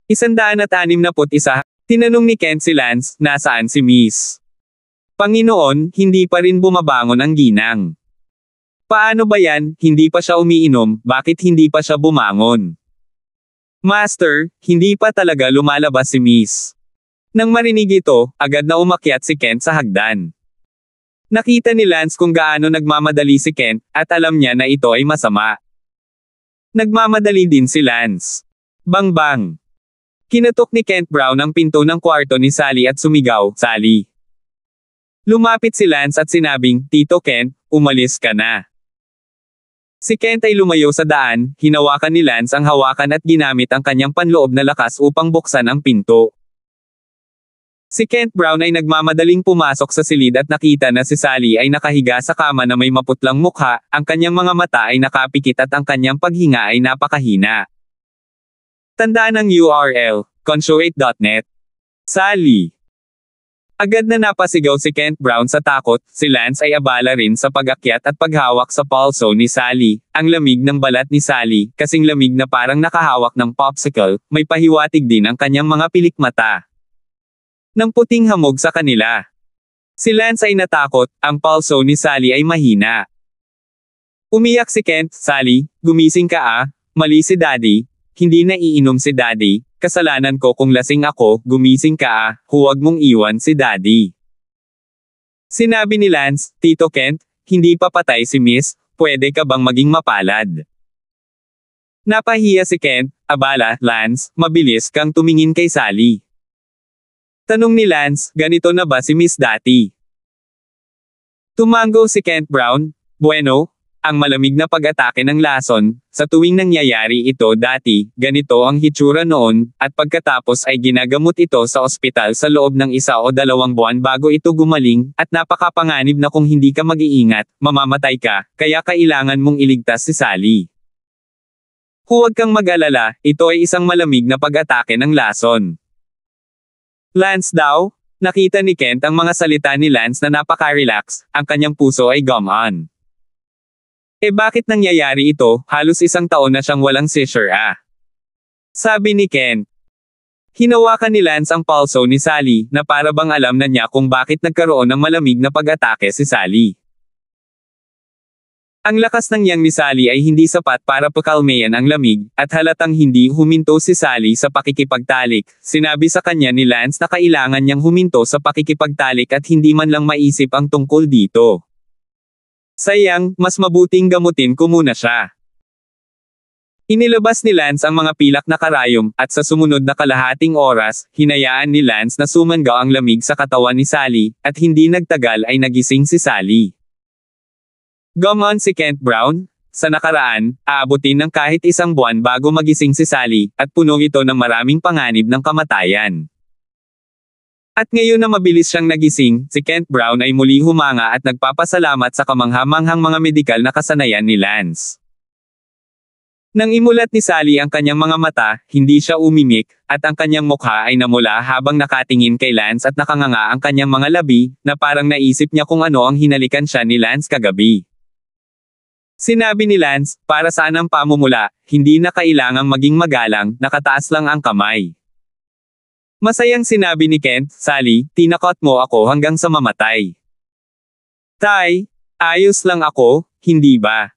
161. Tinanong ni Kent si Lance, nasaan si Miss? Panginoon, hindi pa rin bumabangon ang ginang. Paano ba yan, hindi pa siya umiinom, bakit hindi pa siya bumangon? Master, hindi pa talaga lumalabas si Miss. Nang marinig ito, agad na umakyat si Kent sa hagdan. Nakita ni Lance kung gaano nagmamadali si Kent, at alam niya na ito ay masama. Nagmamadali din si Lance. Bang bang! Kinatok ni Kent Brown ang pinto ng kwarto ni Sally at sumigaw, Sally. Lumapit si Lance at sinabing, Tito Kent, umalis ka na. Si Kent ay lumayo sa daan, hinawakan ni Lance ang hawakan at ginamit ang kanyang panloob na lakas upang buksan ang pinto. Si Kent Brown ay nagmamadaling pumasok sa silid at nakita na si Sally ay nakahiga sa kama na may maputlang mukha, ang kanyang mga mata ay nakapikit at ang kanyang paghinga ay napakahina. Tandaan ang URL, consuate.net. Sally. Agad na napasigaw si Kent Brown sa takot, si Lance ay abala rin sa pag-akyat at paghawak sa pulso ni Sally. Ang lamig ng balat ni Sally, kasing lamig na parang nakahawak ng popsicle, may pahiwatig din ang kanyang mga pilikmata. Nang puting hamog sa kanila. Si Lance ay natakot, ang pulso ni Sally ay mahina. Umiyak si Kent, Sally, gumising ka ah, mali si Daddy. Hindi na iinom si Daddy, kasalanan ko kung lasing ako, gumising ka ah, huwag mong iwan si Daddy. Sinabi ni Lance, Tito Kent, hindi pa patay si Miss, pwede ka bang maging mapalad? Napahiya si Kent, abala, Lance, mabilis kang tumingin kay Sally. Tanong ni Lance, ganito na ba si Miss dati? Tumango si Kent Brown, bueno, ang malamig na pag-atake ng lason, sa tuwing nangyayari ito dati, ganito ang hitsura noon, at pagkatapos ay ginagamot ito sa ospital sa loob ng 1 o 2 buwan bago ito gumaling, at napakapanganib na kung hindi ka mag-iingat, mamamatay ka, kaya kailangan mong iligtas si Sally. Huwag kang mag-alala, ito ay isang malamig na pag-atake ng lason. Lance daw? Nakita ni Kent ang mga salita ni Lance na napaka-relax, ang kanyang puso ay gumaan. Bakit nangyayari ito, halos 1 taon na siyang walang seizure ah. Sabi ni Kent. Hinawakan ni Lance ang pulso ni Sally, na para bang alam na niya kung bakit nagkaroon ng malamig na pag-atake si Sally. Ang lakas ng yang ni Sally ay hindi sapat para pakalmayan ang lamig, at halatang hindi huminto si Sally sa pakikipagtalik. Sinabi sa kanya ni Lance na kailangan niyang huminto sa pakikipagtalik at hindi man lang maisip ang tungkol dito. Sayang, mas mabuting gamutin ko muna siya. Inilabas ni Lance ang mga pilak na karayom, at sa sumunod na kalahating oras, hinayaan ni Lance na sumanggaw ang lamig sa katawan ni Sally, at hindi nagtagal ay nagising si Sally. Gumaan si Kent Brown, sa nakaraan, aabutin ng kahit 1 buwan bago magising si Sally, at puno ito ng maraming panganib ng kamatayan. At ngayon na mabilis siyang nagising, si Kent Brown ay muli humanga at nagpapasalamat sa kamangha-manghang mga medikal na kasanayan ni Lance. Nang imulat ni Sally ang kanyang mga mata, hindi siya umimik, at ang kanyang mukha ay namula habang nakatingin kay Lance at nakanganga ang kanyang mga labi, na parang naisip niya kung ano ang hinalikan siya ni Lance kagabi. Sinabi ni Lance, para saan ang pamumula, hindi na kailangang maging magalang, nakataas lang ang kamay. Masayang sinabi ni Kent, Sally, tinakot mo ako hanggang sa mamatay. Tay, ayos lang ako, hindi ba?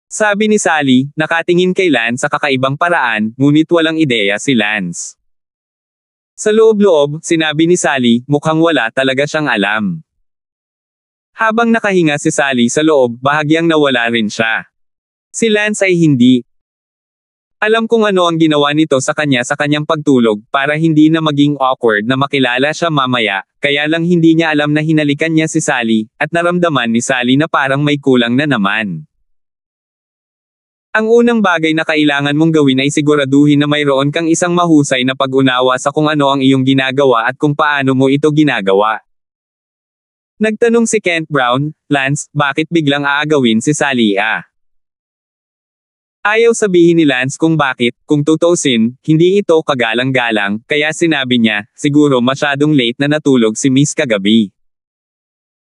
Sabi ni Sally, nakatingin kay Lance sa kakaibang paraan, ngunit walang ideya si Lance. Sa loob-loob, sinabi ni Sally, mukhang wala talaga siyang alam. Habang nakahinga si Sally sa loob, bahagyang nawala rin siya. Si Lance ay hindi. Alam kung ano ang ginawa nito sa kanyang pagtulog, para hindi na maging awkward na makilala siya mamaya, kaya lang hindi niya alam na hinalikan niya si Sally, at naramdaman ni Sally na parang may kulang na naman. Ang unang bagay na kailangan mong gawin ay siguraduhin na mayroon kang isang mahusay na pag-unawa sa kung ano ang iyong ginagawa at kung paano mo ito ginagawa. Nagtanong si Kent Brown, Lance, bakit biglang aagawin si Sally ah? Ayaw sabihin ni Lance kung bakit, kung tutuusin, hindi ito kagalang-galang, kaya sinabi niya, siguro masyadong late na natulog si Miss kagabi.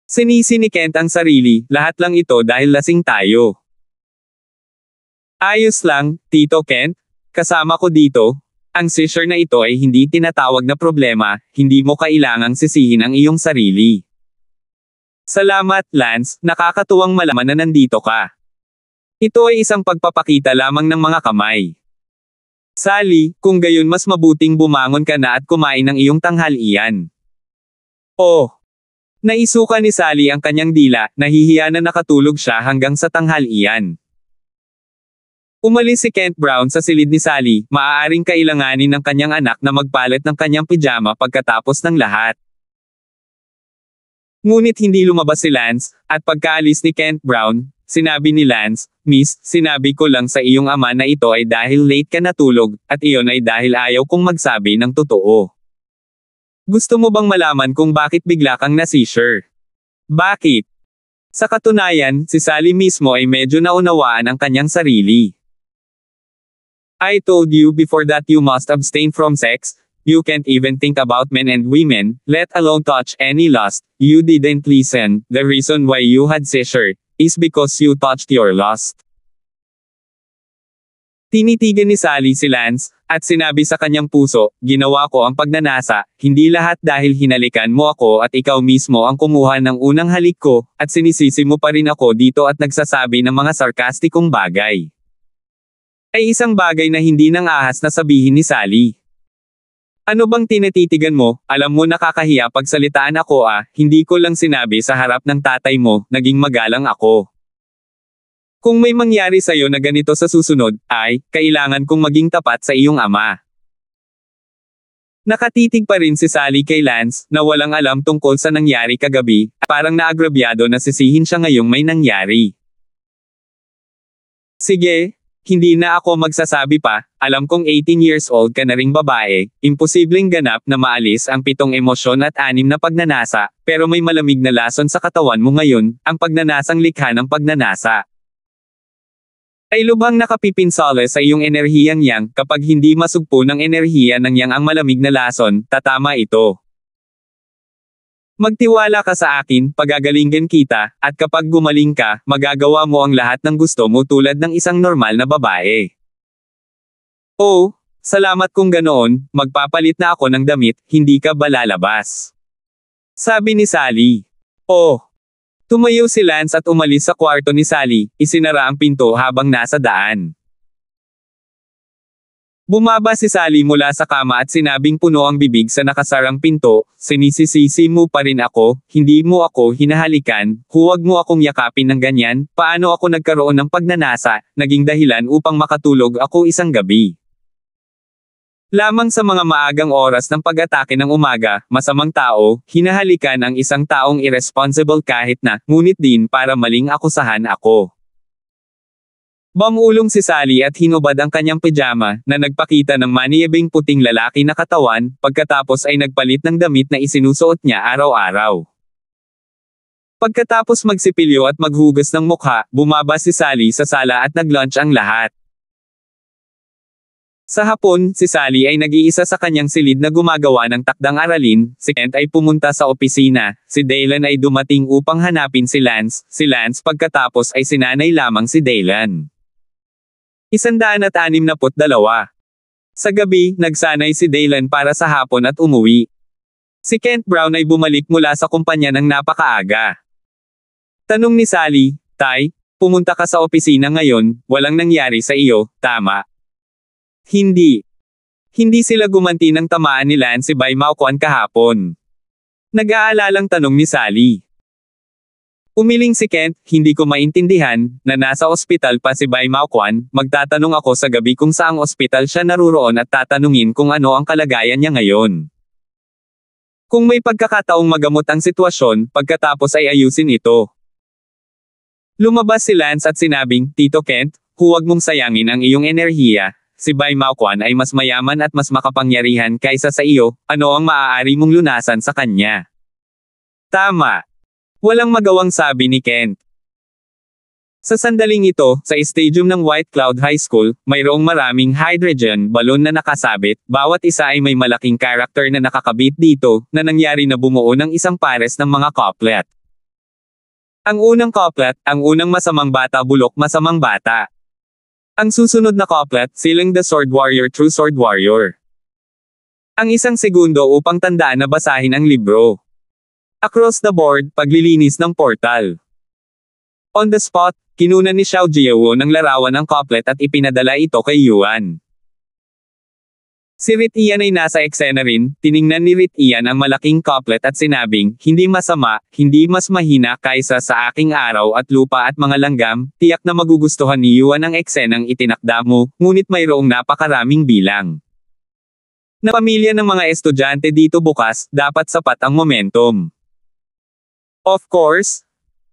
Sinisi ni Kent ang sarili, lahat lang ito dahil lasing tayo. Ayos lang, Tito Kent, kasama ko dito, Ang seizure na ito ay hindi tinatawag na problema, hindi mo kailangang sisihin ang iyong sarili. Salamat, Lance, nakakatuwang malaman na nandito ka. Ito ay isang pagpapakita lamang ng mga kamay. Sally, kung gayon mas mabuting bumangon ka na at kumain ng iyong tanghalian. Oh! Naisuka ni Sally ang kanyang dila, nahihiya na nakatulog siya hanggang sa tanghalian. Umalis si Kent Brown sa silid ni Sally, maaaring kailanganin ng kanyang anak na magpalit ng kanyang pijama pagkatapos ng lahat. Ngunit hindi lumabas si Lance, at pagkaalis ni Kent Brown, sinabi ni Lance, "Miss, sinabi ko lang sa iyong ama na ito ay dahil late ka natulog, at iyon ay dahil ayaw kong magsabi ng totoo. Gusto mo bang malaman kung bakit bigla kang na-seizure? Bakit?" Sa katunayan, si Sally mismo ay medyo naunawaan ang kanyang sarili. "I told you before that you must abstain from sex. You can't even think about men and women, let alone touch any lust. You didn't listen. The reason why you had seizure is because you touched your lust." Tinitigan ni Sally si Lance, at sinabi sa kanyang puso, "Ginawa ko ang pagnanasa, hindi lahat dahil hinalikan mo ako at ikaw mismo ang kumuha ng unang halik ko, at sinisisi mo pa rin ako dito at nagsasabi ng mga sarkastikong bagay." Ay isang bagay na hindi nang ahas na sabihin ni Sally. "Ano bang tinatitigan mo? Alam mo nakakahiya pagsalitaan ako hindi ko lang sinabi sa harap ng tatay mo, naging magalang ako. Kung may mangyari sa'yo na ganito sa susunod, kailangan kong maging tapat sa iyong ama." Nakatitig pa rin si Sally kay Lance, na walang alam tungkol sa nangyari kagabi, parang naagrabyado na sisihin siya ngayong may nangyari. "Sige. Hindi na ako magsasabi pa, alam kong 18 years old ka na ring babae, imposibleng ganap na maalis ang 7 emosyon at 6 na pagnanasa, pero may malamig na lason sa katawan mo ngayon, ang pagnanasang likha ng pagnanasa. Ay lubhang nakapipinsala sa iyong enerhiyang yang, kapag hindi masugpo ng enerhiya ng yang ang malamig na lason, tatama ito. Magtiwala ka sa akin, pagagalingan kita, at kapag gumaling ka, magagawa mo ang lahat ng gusto mo tulad ng isang normal na babae." "Oh, salamat kung ganoon, magpapalit na ako ng damit, hindi ka ba lalabas?" sabi ni Sally. "Oh." Tumayo si Lance at umalis sa kwarto ni Sally, isinara ang pinto habang nasa daan. Bumaba si Sally mula sa kama at sinabing puno ang bibig sa nakasarang pinto, "Sinisisisi mo pa rin ako, hindi mo ako hinahalikan, huwag mo akong yakapin ng ganyan, paano ako nagkaroon ng pagnanasa, naging dahilan upang makatulog ako isang gabi. Lamang sa mga maagang oras ng pag-atake ng umaga, masamang tao, hinahalikan ang isang taong irresponsible kahit na, ngunit din para maling akusahan ako." Bamulong si Sally at hinubad ang kanyang pijama, na nagpakita ng maniebing puting lalaki na katawan, pagkatapos ay nagpalit ng damit na isinusuot niya araw-araw. Pagkatapos magsipilyo at maghugas ng mukha, bumaba si Sally sa sala at nag-lunch ang lahat. Sa hapon, si Sally ay nag-iisa sa kanyang silid na gumagawa ng takdang aralin, si Kent ay pumunta sa opisina, si Daylan ay dumating upang hanapin si Lance pagkatapos ay sinanay lamang si Daylan. 162. Sa gabi, nagsanay si Daylan para sa hapon at umuwi. Si Kent Brown ay bumalik mula sa kumpanya ng napakaaga. Tanong ni Sally, "Tay, pumunta ka sa opisina ngayon, walang nangyari sa iyo, tama?" Hindi. Hindi sila gumanti ng tamaan ni Lance si Bai Maoquan kahapon. Nag-aalalang tanong ni Sally. Umiling si Kent, "Hindi ko maintindihan, na nasa ospital pa si Bai Maoquan, magtatanong ako sa gabi kung saang ospital siya naruroon at tatanungin kung ano ang kalagayan niya ngayon. Kung may pagkakataong magamot ang sitwasyon, pagkatapos ay ayusin ito." Lumabas si Lance at sinabing, "Tito Kent, huwag mong sayangin ang iyong enerhiya, si Bai Maoquan ay mas mayaman at mas makapangyarihan kaysa sa iyo, ano ang maaari mong lunasan sa kanya?" "Tama." Walang magawang sabi ni Kent. Sa sandaling ito, sa stadium ng White Cloud High School, mayroong maraming hydrogen balloon na nakasabit, bawat isa ay may malaking character na nakakabit dito, na nangyari na bumuo ng isang pares ng mga couplet. Ang unang couplet, ang unang masamang bata bulok masamang bata. Ang susunod na couplet, Silang the Sword Warrior True Sword Warrior. Ang 1 segundo upang tandaan na basahin ang libro. Across the board, paglilinis ng portal. On the spot, kinunan ni Xiao Jiawo ng larawan ng couplet at ipinadala ito kay Yuan. Si Rit Ian ay nasa eksena rin, tiningnan ni Rit Ian ang malaking couplet at sinabing, hindi masama, hindi mas mahina kaysa sa aking araw at lupa at mga langgam, tiyak na magugustuhan ni Yuan ang eksenang itinakda mo, ngunit mayroong napakaraming bilang. Na pamilya ng mga estudyante dito bukas, dapat sapat ang momentum. Of course.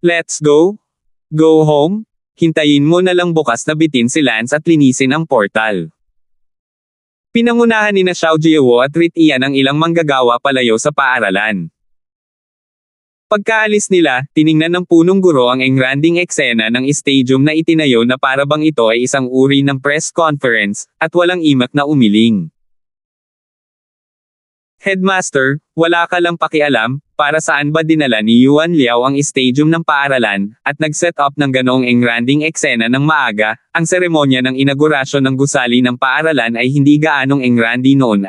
Let's go. Go home. Hintayin mo na lang bukas na bitin si Lance at linisin ang portal. Pinangunahan ni Xiao Jiawo at Rit Ian ang ilang manggagawa palayo sa paaralan. Pagkaalis nila, tiningnan ng punong guro ang engranding eksena ng stadium na itinayo na para bang ito ay isang uri ng press conference, at walang imak na umiling. Headmaster, wala ka lang pakialam, para saan ba dinala ni Yuan Liao ang stadium ng paaralan, at nag-set up ng ganoong engranding eksena ng maaga, ang seremonya ng inaugurasyon ng gusali ng paaralan ay hindi gaanong engrandi noon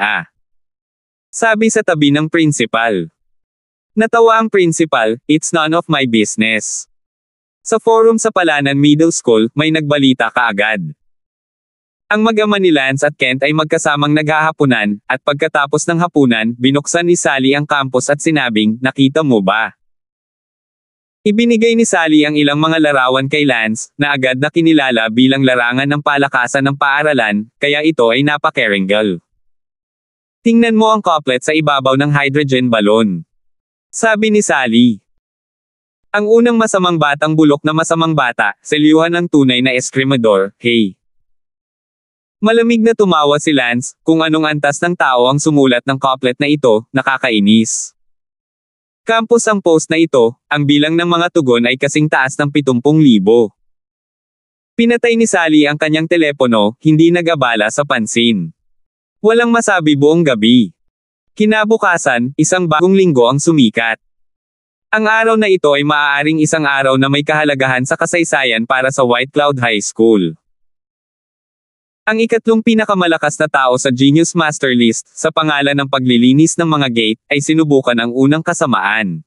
sabi sa tabi ng principal. Natawa ang principal, it's none of my business. Sa forum sa Palanan Middle School, may nagbalita kaagad. Ang mag-ama ni Lance at Kent ay magkasamang naghahapunan, at pagkatapos ng hapunan, binuksan ni Sally ang campus at sinabing, nakita mo ba? Ibinigay ni Sally ang ilang mga larawan kay Lance, na agad na kinilala bilang larangan ng palakasan ng paaralan, kaya ito ay napaka-caringal. Tingnan mo ang couplet sa ibabaw ng hydrogen balloon. Sabi ni Sally. Ang unang masamang batang bulok na masamang bata, selyuhan ng tunay na eskrimador, hey. Malamig na tumawa si Lance, kung anong antas ng tao ang sumulat ng couplet na ito, nakakainis. Campus ang post na ito, ang bilang ng mga tugon ay kasing taas ng 70,000. Pinatay ni Sally ang kanyang telepono, hindi nag-abala sa pansin. Walang masabi buong gabi. Kinabukasan, isang bagong linggo ang sumikat. Ang araw na ito ay maaaring isang araw na may kahalagahan sa kasaysayan para sa White Cloud High School. Ang ikatlong pinakamalakas na tao sa Genius Master List, sa pangalan ng paglilinis ng mga gate, ay sinubukan ang unang kasamaan.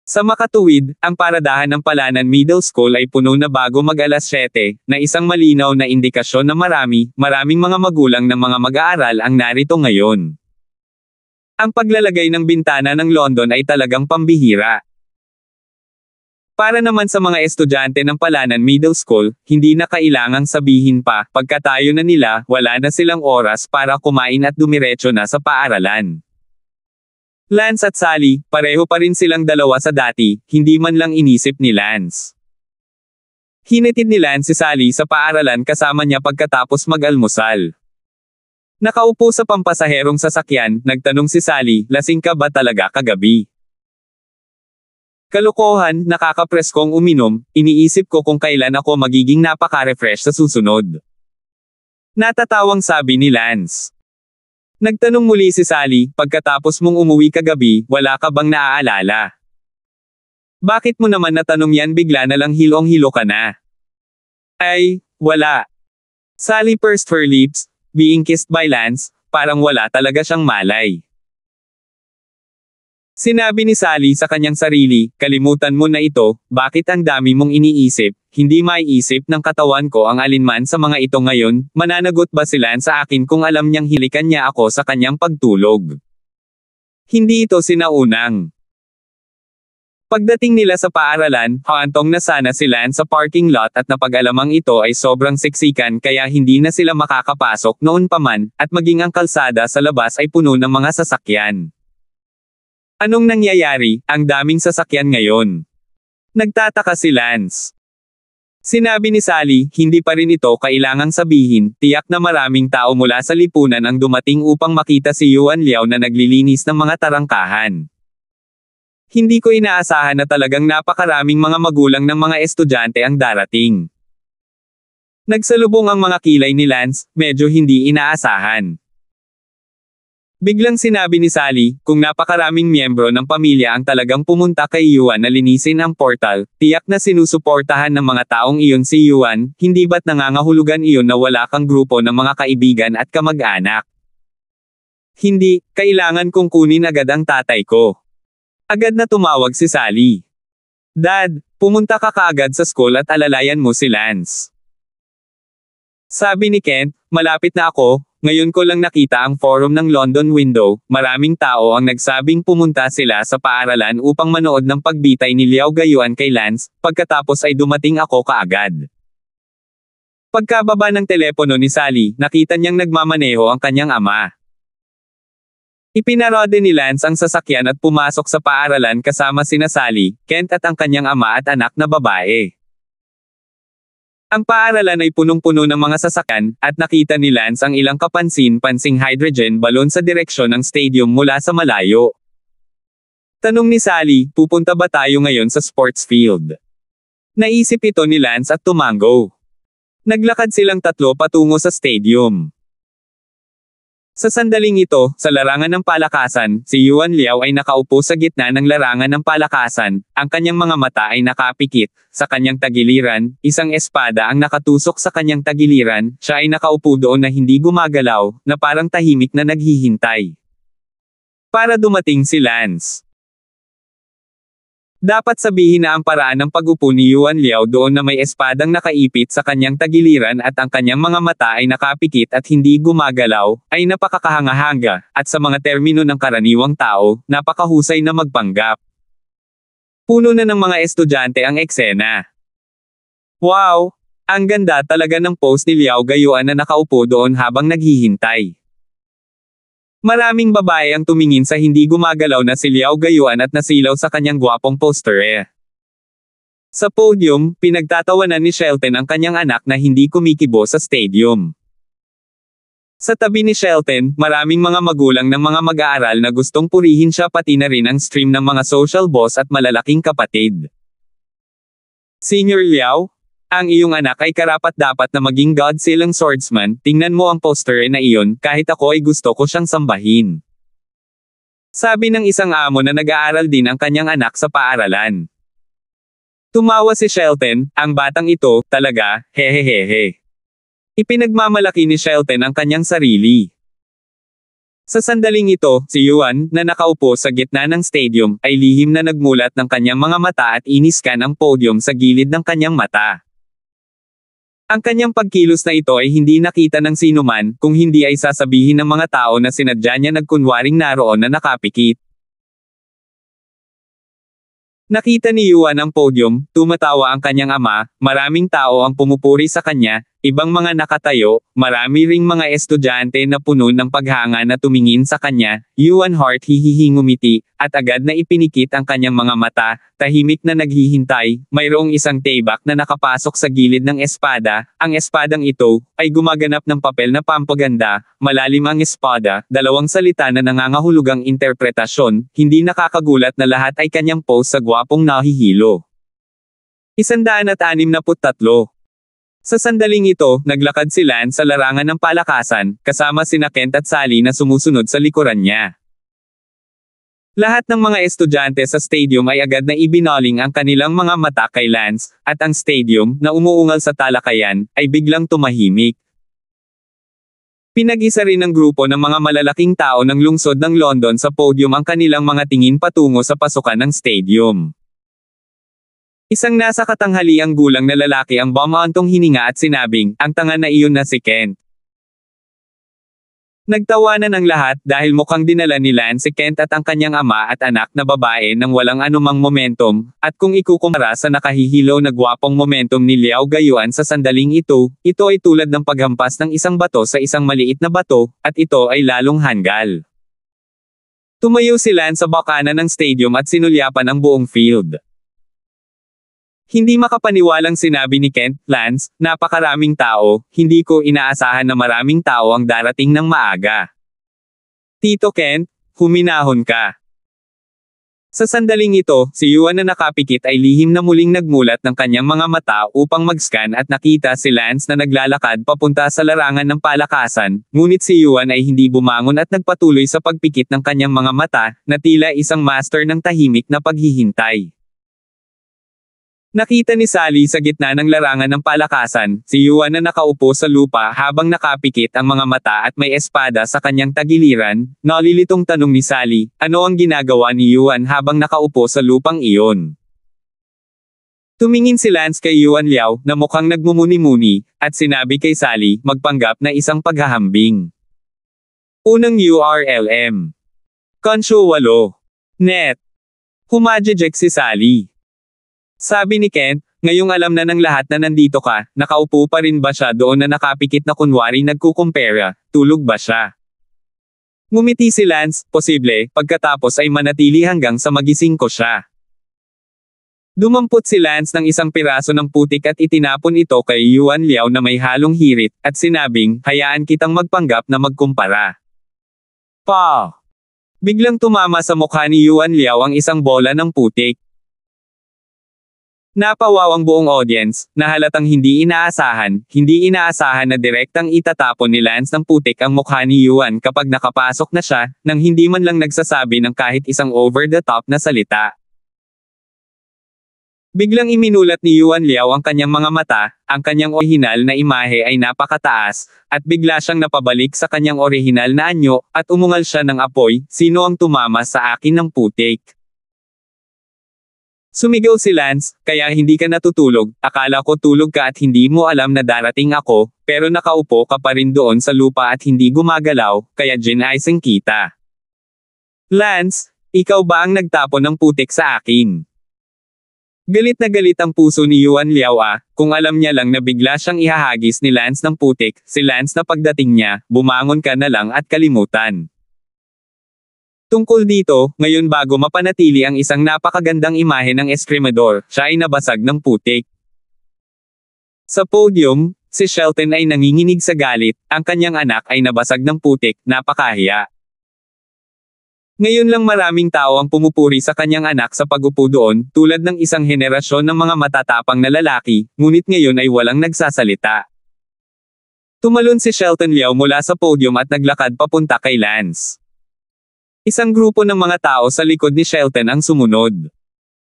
Sa makatuwid, ang paradahan ng Palanan Middle School ay puno na bago mag-alas 7, na isang malinaw na indikasyon na maraming mga magulang ng mga mag-aaral ang narito ngayon. Ang paglalagay ng bintana ng London ay talagang pambihira. Para naman sa mga estudyante ng Palanan Middle School, hindi na kailangang sabihin pa, pagkatayo na nila, wala na silang oras para kumain at dumiretso na sa paaralan. Lance at Sally, pareho pa rin silang dalawa sa dati, hindi man lang inisip ni Lance. Hinatid ni Lance si Sally sa paaralan kasama niya pagkatapos mag-almusal. Nakaupo sa pampasaherong sasakyan, nagtanong si Sally, lasing ka ba talaga kagabi? Kalokohan, nakakapreskong uminom, iniisip ko kung kailan ako magiging napaka-refresh sa susunod. Natatawang sabi ni Lance. Nagtanong muli si Sally, pagkatapos mong umuwi kagabi, wala ka bang naaalala? Bakit mo naman natanong yan bigla na lang hilong-hilo ka na? Ay, wala. Sally pursed her lips, being kissed by Lance, parang wala talaga siyang malay. Sinabi ni Sally sa kanyang sarili, kalimutan mo na ito, bakit ang dami mong iniisip, hindi maiisip ng katawan ko ang alinman sa mga ito ngayon, mananagot ba si Lance sa akin kung alam niyang hilikan niya ako sa kanyang pagtulog? Hindi ito sinaunang. Pagdating nila sa paaralan, haantong na sana si Lance sa parking lot at napag-alamang ito ay sobrang siksikan kaya hindi na sila makakapasok noon pa man, at maging ang kalsada sa labas ay puno ng mga sasakyan. Anong nangyayari, ang daming sasakyan ngayon? Nagtataka si Lance. Sinabi ni Sally, hindi pa rin ito kailangang sabihin, tiyak na maraming tao mula sa lipunan ang dumating upang makita si Yuan Liao na naglilinis ng mga tarangkahan. Hindi ko inaasahan na talagang napakaraming mga magulang ng mga estudyante ang darating. Nagsalubong ang mga kilay ni Lance, medyo hindi inaasahan. Biglang sinabi ni Sally, kung napakaraming miyembro ng pamilya ang talagang pumunta kay Yuan na linisin ang portal, tiyak na sinusuportahan ng mga taong iyon si Yuan, hindi ba't nangangahulugan iyon na wala kang grupo ng mga kaibigan at kamag-anak? Hindi, kailangan kong kunin agad ang tatay ko. Agad na tumawag si Sally. Dad, pumunta ka kaagad sa school at alalayan mo si Lance. Sabi ni Kent, malapit na ako, ngayon ko lang nakita ang forum ng London Window, maraming tao ang nagsabing pumunta sila sa paaralan upang manood ng pagbitay ni Liao Gayuan kay Lance, pagkatapos ay dumating ako kaagad. Pagkababa ng telepono ni Sally, nakita niyang nagmamaneho ang kanyang ama. Ipinarode ni Lance ang sasakyan at pumasok sa paaralan kasama sina Sally, Kent at ang kanyang ama at anak na babae. Ang paaralan ay punong-puno ng mga sasakyan, at nakita ni Lance ang ilang kapansin-pansing hydrogen balloon sa direksyon ng stadium mula sa malayo. Tanong ni Sally, pupunta ba tayo ngayon sa sports field? Naisip ito ni Lance at tumango. Naglakad silang tatlo patungo sa stadium. Sa sandaling ito, sa larangan ng palakasan, si Yuan Liao ay nakaupo sa gitna ng larangan ng palakasan, ang kanyang mga mata ay nakapikit, sa kanyang tagiliran, isang espada ang nakatusok sa kanyang tagiliran, siya ay nakaupo doon na hindi gumagalaw, na parang tahimik na naghihintay. Para dumating si Lance. Dapat sabihin na ang paraan ng pag-upo ni Yuan Liao doon na may espadang nakaipit sa kanyang tagiliran at ang kanyang mga mata ay nakapikit at hindi gumagalaw, ay napakakahanga-hanga, at sa mga termino ng karaniwang tao, napakahusay na magpanggap. Puno na ng mga estudyante ang eksena. Wow! Ang ganda talaga ng pose ni Liao Gayuan na nakaupo doon habang naghihintay. Maraming babae ang tumingin sa hindi gumagalaw na si Liao Gayuan at nasilaw sa kanyang gwapong poster. Sa podium, pinagtatawanan ni Shelton ang kanyang anak na hindi kumikibo sa stadium. Sa tabi ni Shelton, maraming mga magulang ng mga mag-aaral na gustong purihin siya pati na rin ang stream ng mga social boss at malalaking kapatid. Senior Liao, ang iyong anak ay karapat-dapat na maging God-silang swordsman, tingnan mo ang poster na iyon, kahit ako ay gusto ko siyang sambahin. Sabi ng isang amo na nag-aaral din ang kanyang anak sa paaralan. Tumawa si Shelton, ang batang ito, talaga, hehehehe. Ipinagmamalaki ni Shelton ang kanyang sarili. Sa sandaling ito, si Yuan, na nakaupo sa gitna ng stadium, ay lihim na nagmulat ng kanyang mga mata at iniskan ang podium sa gilid ng kanyang mata. Ang kanyang pagkilos na ito ay hindi nakita ng sinuman, kung hindi ay sasabihin ng mga tao na sinadya niya nagkunwaring naroon na nakapikit. Nakita ni Yuan ang podium, tumatawa ang kanyang ama, maraming tao ang pumupuri sa kanya, ibang mga nakatayo, marami ring mga estudyante na puno ng paghanga na tumingin sa kanya, Yuan Hart hihihingumiti, at agad na ipinikit ang kanyang mga mata, tahimik na naghihintay, mayroong isang tebak na nakapasok sa gilid ng espada, ang espadang ito, ay gumaganap ng papel na pampaganda, malalim ang espada, dalawang salita na nangangahulugang interpretasyon, hindi nakakagulat na lahat ay kanyang pose sa gwapong nahihilo. 163. Sa sandaling ito, naglakad si Lance sa larangan ng palakasan, kasama sina Kent at Sally na sumusunod sa likuran niya. Lahat ng mga estudyante sa stadium ay agad na ibinaling ang kanilang mga mata kay Lance, at ang stadium, na umuungal sa talakayan, ay biglang tumahimik. Pinag-isa rin ng grupo ng mga malalaking tao ng lungsod ng London sa podium ang kanilang mga tingin patungo sa pasukan ng stadium. Isang nasa katanghaliang gulang na lalaki ang bumaantong hininga at sinabing, ang tanga na iyon na si Kent. Nagtawanan ang lahat dahil mukhang dinala ni Lance si Kent at ang kanyang ama at anak na babae ng walang anumang momentum, at kung ikukumpara sa nakahihilaw na gwapong momentum ni Liao Gayuan sa sandaling ito ay tulad ng paghampas ng isang bato sa isang maliit na bato, at ito ay lalong hanggal. Tumayo si Lance sa bakanan ng stadium at sinulyapan ang buong field. Hindi makapaniwalang sinabi ni Kent, Lance, napakaraming tao, hindi ko inaasahan na maraming tao ang darating ng maaga. Tito Kent, huminahon ka. Sa sandaling ito, si Yuan na nakapikit ay lihim na muling nagmulat ng kanyang mga mata upang mag-scan at nakita si Lance na naglalakad papunta sa larangan ng palakasan, ngunit si Yuan ay hindi bumangon at nagpatuloy sa pagpikit ng kanyang mga mata, na tila isang master ng tahimik na paghihintay. Nakita ni Sally sa gitna ng larangan ng palakasan, si Yuan na nakaupo sa lupa habang nakapikit ang mga mata at may espada sa kanyang tagiliran. Nalilitong tanong ni Sally, ano ang ginagawa ni Yuan habang nakaupo sa lupang iyon? Tumingin si Lance kay Yuan Liao na mukhang nagmumuni-muni, at sinabi kay Sally, magpanggap na isang paghahambing. Unang URLM. Konsyo 8. Net. Humajejek si Sally. Sabi ni Kent, ngayong alam na ng lahat na nandito ka, nakaupo pa rin ba siya doon na nakapikit na kunwari nagkukumpera, tulog ba siya? Ngumiti si Lance, posible, pagkatapos ay manatili hanggang sa magising ko siya. Dumampot si Lance ng isang piraso ng putik at itinapon ito kay Yuan Liao na may halong hirit, at sinabing, hayaan kitang magpanggap na magkumpara. Pa! Biglang tumama sa mukha ni Yuan Liao ang isang bola ng putik. Napawaw ang buong audience, na halatang hindi inaasahan na direktang itatapon ni Lance ng putik ang mukha ni Yuan kapag nakapasok na siya, nang hindi man lang nagsasabi ng kahit isang over-the-top na salita. Biglang iminulat ni Yuan Liao ang kanyang mga mata, ang kanyang orihinal na imahe ay napakataas, at bigla siyang napabalik sa kanyang orihinal na anyo, at umungal siya ng apoy, sino ang tumama sa akin ng putik? Sumigaw si Lance, kaya hindi ka natutulog, akala ko tulog ka at hindi mo alam na darating ako, pero nakaupo ka pa rin doon sa lupa at hindi gumagalaw, kaya ginaising kita. Lance, ikaw ba ang nagtapon ng putik sa akin? Galit na galit ang puso ni Yuan Liao kung alam niya lang na bigla siyang ihahagis ni Lance ng putik, si Lance na pagdating niya, bumangon ka na lang at kalimutan. Tungkol dito, ngayon bago mapanatili ang isang napakagandang imahe ng eskrimador, siya ay nabasag ng putik. Sa podium, si Shelton ay nanginginig sa galit, ang kanyang anak ay nabasag ng putik, napakahiya. Ngayon lang maraming tao ang pumupuri sa kanyang anak sa pag-upo doon, tulad ng isang henerasyon ng mga matatapang na lalaki, ngunit ngayon ay walang nagsasalita. Tumalon si Shelton Liao mula sa podium at naglakad papunta kay Lance. Isang grupo ng mga tao sa likod ni Shelton ang sumunod.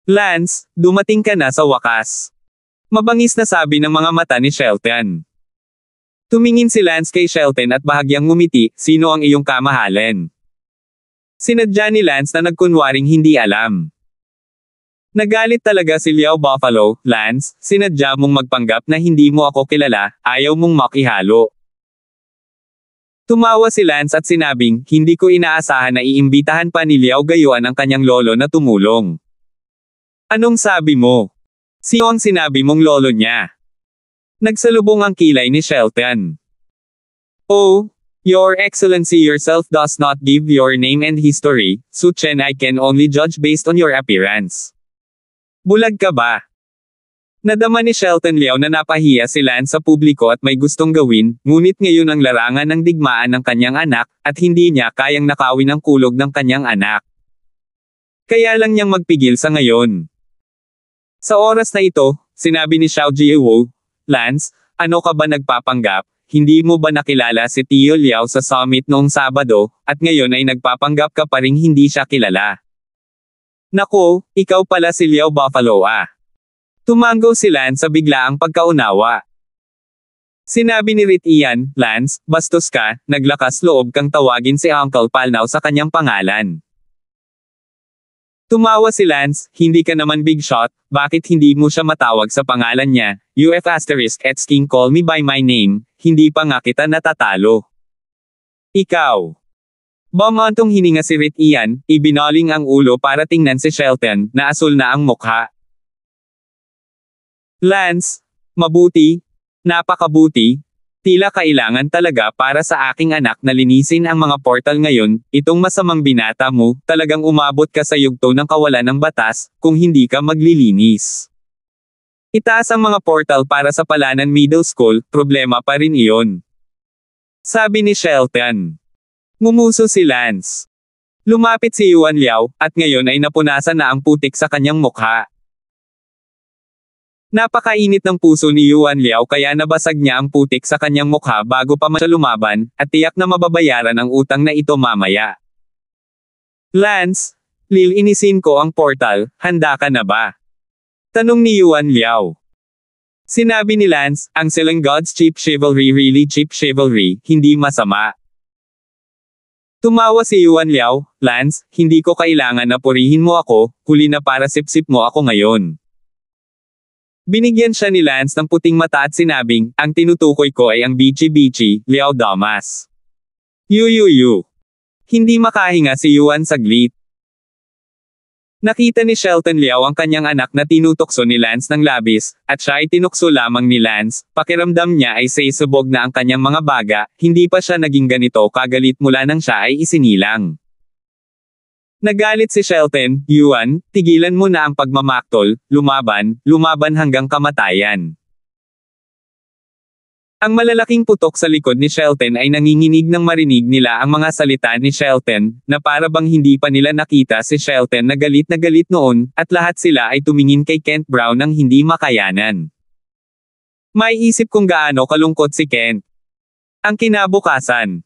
Lance, dumating ka na sa wakas. Mabangis na sabi ng mga mata ni Shelton. Tumingin si Lance kay Shelton at bahagyang ngumiti, sino ang iyong kamahalan? Sinadya ni Lance na nagkunwaring hindi alam. Nagalit talaga si Liao Buffalo, Lance, sinadya mong magpanggap na hindi mo ako kilala, ayaw mong makihalo. Tumawa si Lance at sinabing, hindi ko inaasahan na iimbitahan pa ni Liao Gayuan ang kanyang lolo na tumulong. Anong sabi mo? Sino ang sinabi mong lolo niya? Nagsalubong ang kilay ni Shelton. Oh, Your Excellency yourself does not give your name and history, so Chen I can only judge based on your appearance. Bulag ka ba? Nadama ni Shelton Liao na napahiya si Lance sa publiko at may gustong gawin, ngunit ngayon ang larangan ng digmaan ng kanyang anak, at hindi niya kayang nakawin ang kulog ng kanyang anak. Kaya lang niyang magpigil sa ngayon. Sa oras na ito, sinabi ni Xiao Jiewo, Lance, ano ka ba nagpapanggap? Hindi mo ba nakilala si Tio Liao sa summit noong Sabado, at ngayon ay nagpapanggap ka pa ring hindi siya kilala? Nako, ikaw pala si Liao Buffalo Tumango si Lance sa biglaang pagkaunawa. Sinabi ni Rit Ian, Lance, bastos ka, naglakas loob kang tawagin si Uncle Palnao sa kanyang pangalan. Tumawa si Lance, hindi ka naman big shot, bakit hindi mo siya matawag sa pangalan niya, UF asterisk at King call me by my name, hindi pa nga kita natatalo. Ikaw. Bumantong hininga si Rit Ian, ibinaling ang ulo para tingnan si Shelton, na asul na ang mukha. Lance, mabuti, napakabuti, tila kailangan talaga para sa aking anak na linisin ang mga portal ngayon, itong masamang binata mo, talagang umabot ka sa yugto ng kawalan ng batas, kung hindi ka maglilinis. Itaas ang mga portal para sa Palanan Middle School, problema pa rin iyon. Sabi ni Shelton. Ngumuso si Lance. Lumapit si Yuan Liao, at ngayon ay napunasan na ang putik sa kanyang mukha. Napakainit ng puso ni Yuan Liao kaya nabasag niya ang putik sa kanyang mukha bago pa siya lumaban, at tiyak na mababayaran ang utang na ito mamaya. Lance, lilinisin ko ang portal, handa ka na ba? Tanong ni Yuan Liao. Sinabi ni Lance, ang silang God's cheap chivalry really cheap chivalry, hindi masama. Tumawa si Yuan Liao, Lance, hindi ko kailangan na purihin mo ako, huli na para sip-sip mo ako ngayon. Binigyan siya ni Lance ng puting mata at sinabing, ang tinutukoy ko ay ang bichi-bichi, Liao Damas. Yu. Hindi makahinga si Yuan saglit. Nakita ni Shelton Liao ang kanyang anak na tinutokso ni Lance ng labis, at siya ay tinukso lamang ni Lance, pakiramdam niya ay sabog na ang kanyang mga baga, hindi pa siya naging ganito kagalit mula nang siya ay isinilang. Nagalit si Shelton, Yuan, tigilan mo na ang pagmamaktol, lumaban hanggang kamatayan. Ang malalaking putok sa likod ni Shelton ay nanginginig nang marinig nila ang mga salita ni Shelton, na para bang hindi pa nila nakita si Shelton na galit noon, at lahat sila ay tumingin kay Kent Brown ng hindi makayanan. May isip kung gaano kalungkot si Kent. Ang kinabukasan.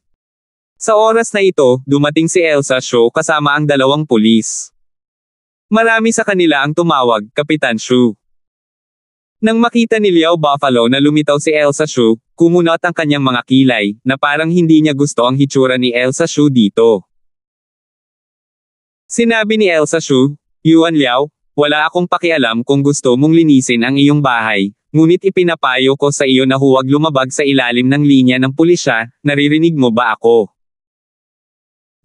Sa oras na ito, dumating si Elsa Shu kasama ang dalawang pulis. Marami sa kanila ang tumawag, Kapitan Shu. Nang makita ni Liao Buffalo na lumitaw si Elsa Shu, kumunot ang kanyang mga kilay, na parang hindi niya gusto ang hitsura ni Elsa Shu dito. Sinabi ni Elsa Shu, Yuan Liao, wala akong pakialam kung gusto mong linisin ang iyong bahay, ngunit ipinapayo ko sa iyo na huwag lumabag sa ilalim ng linya ng pulisya, naririnig mo ba ako?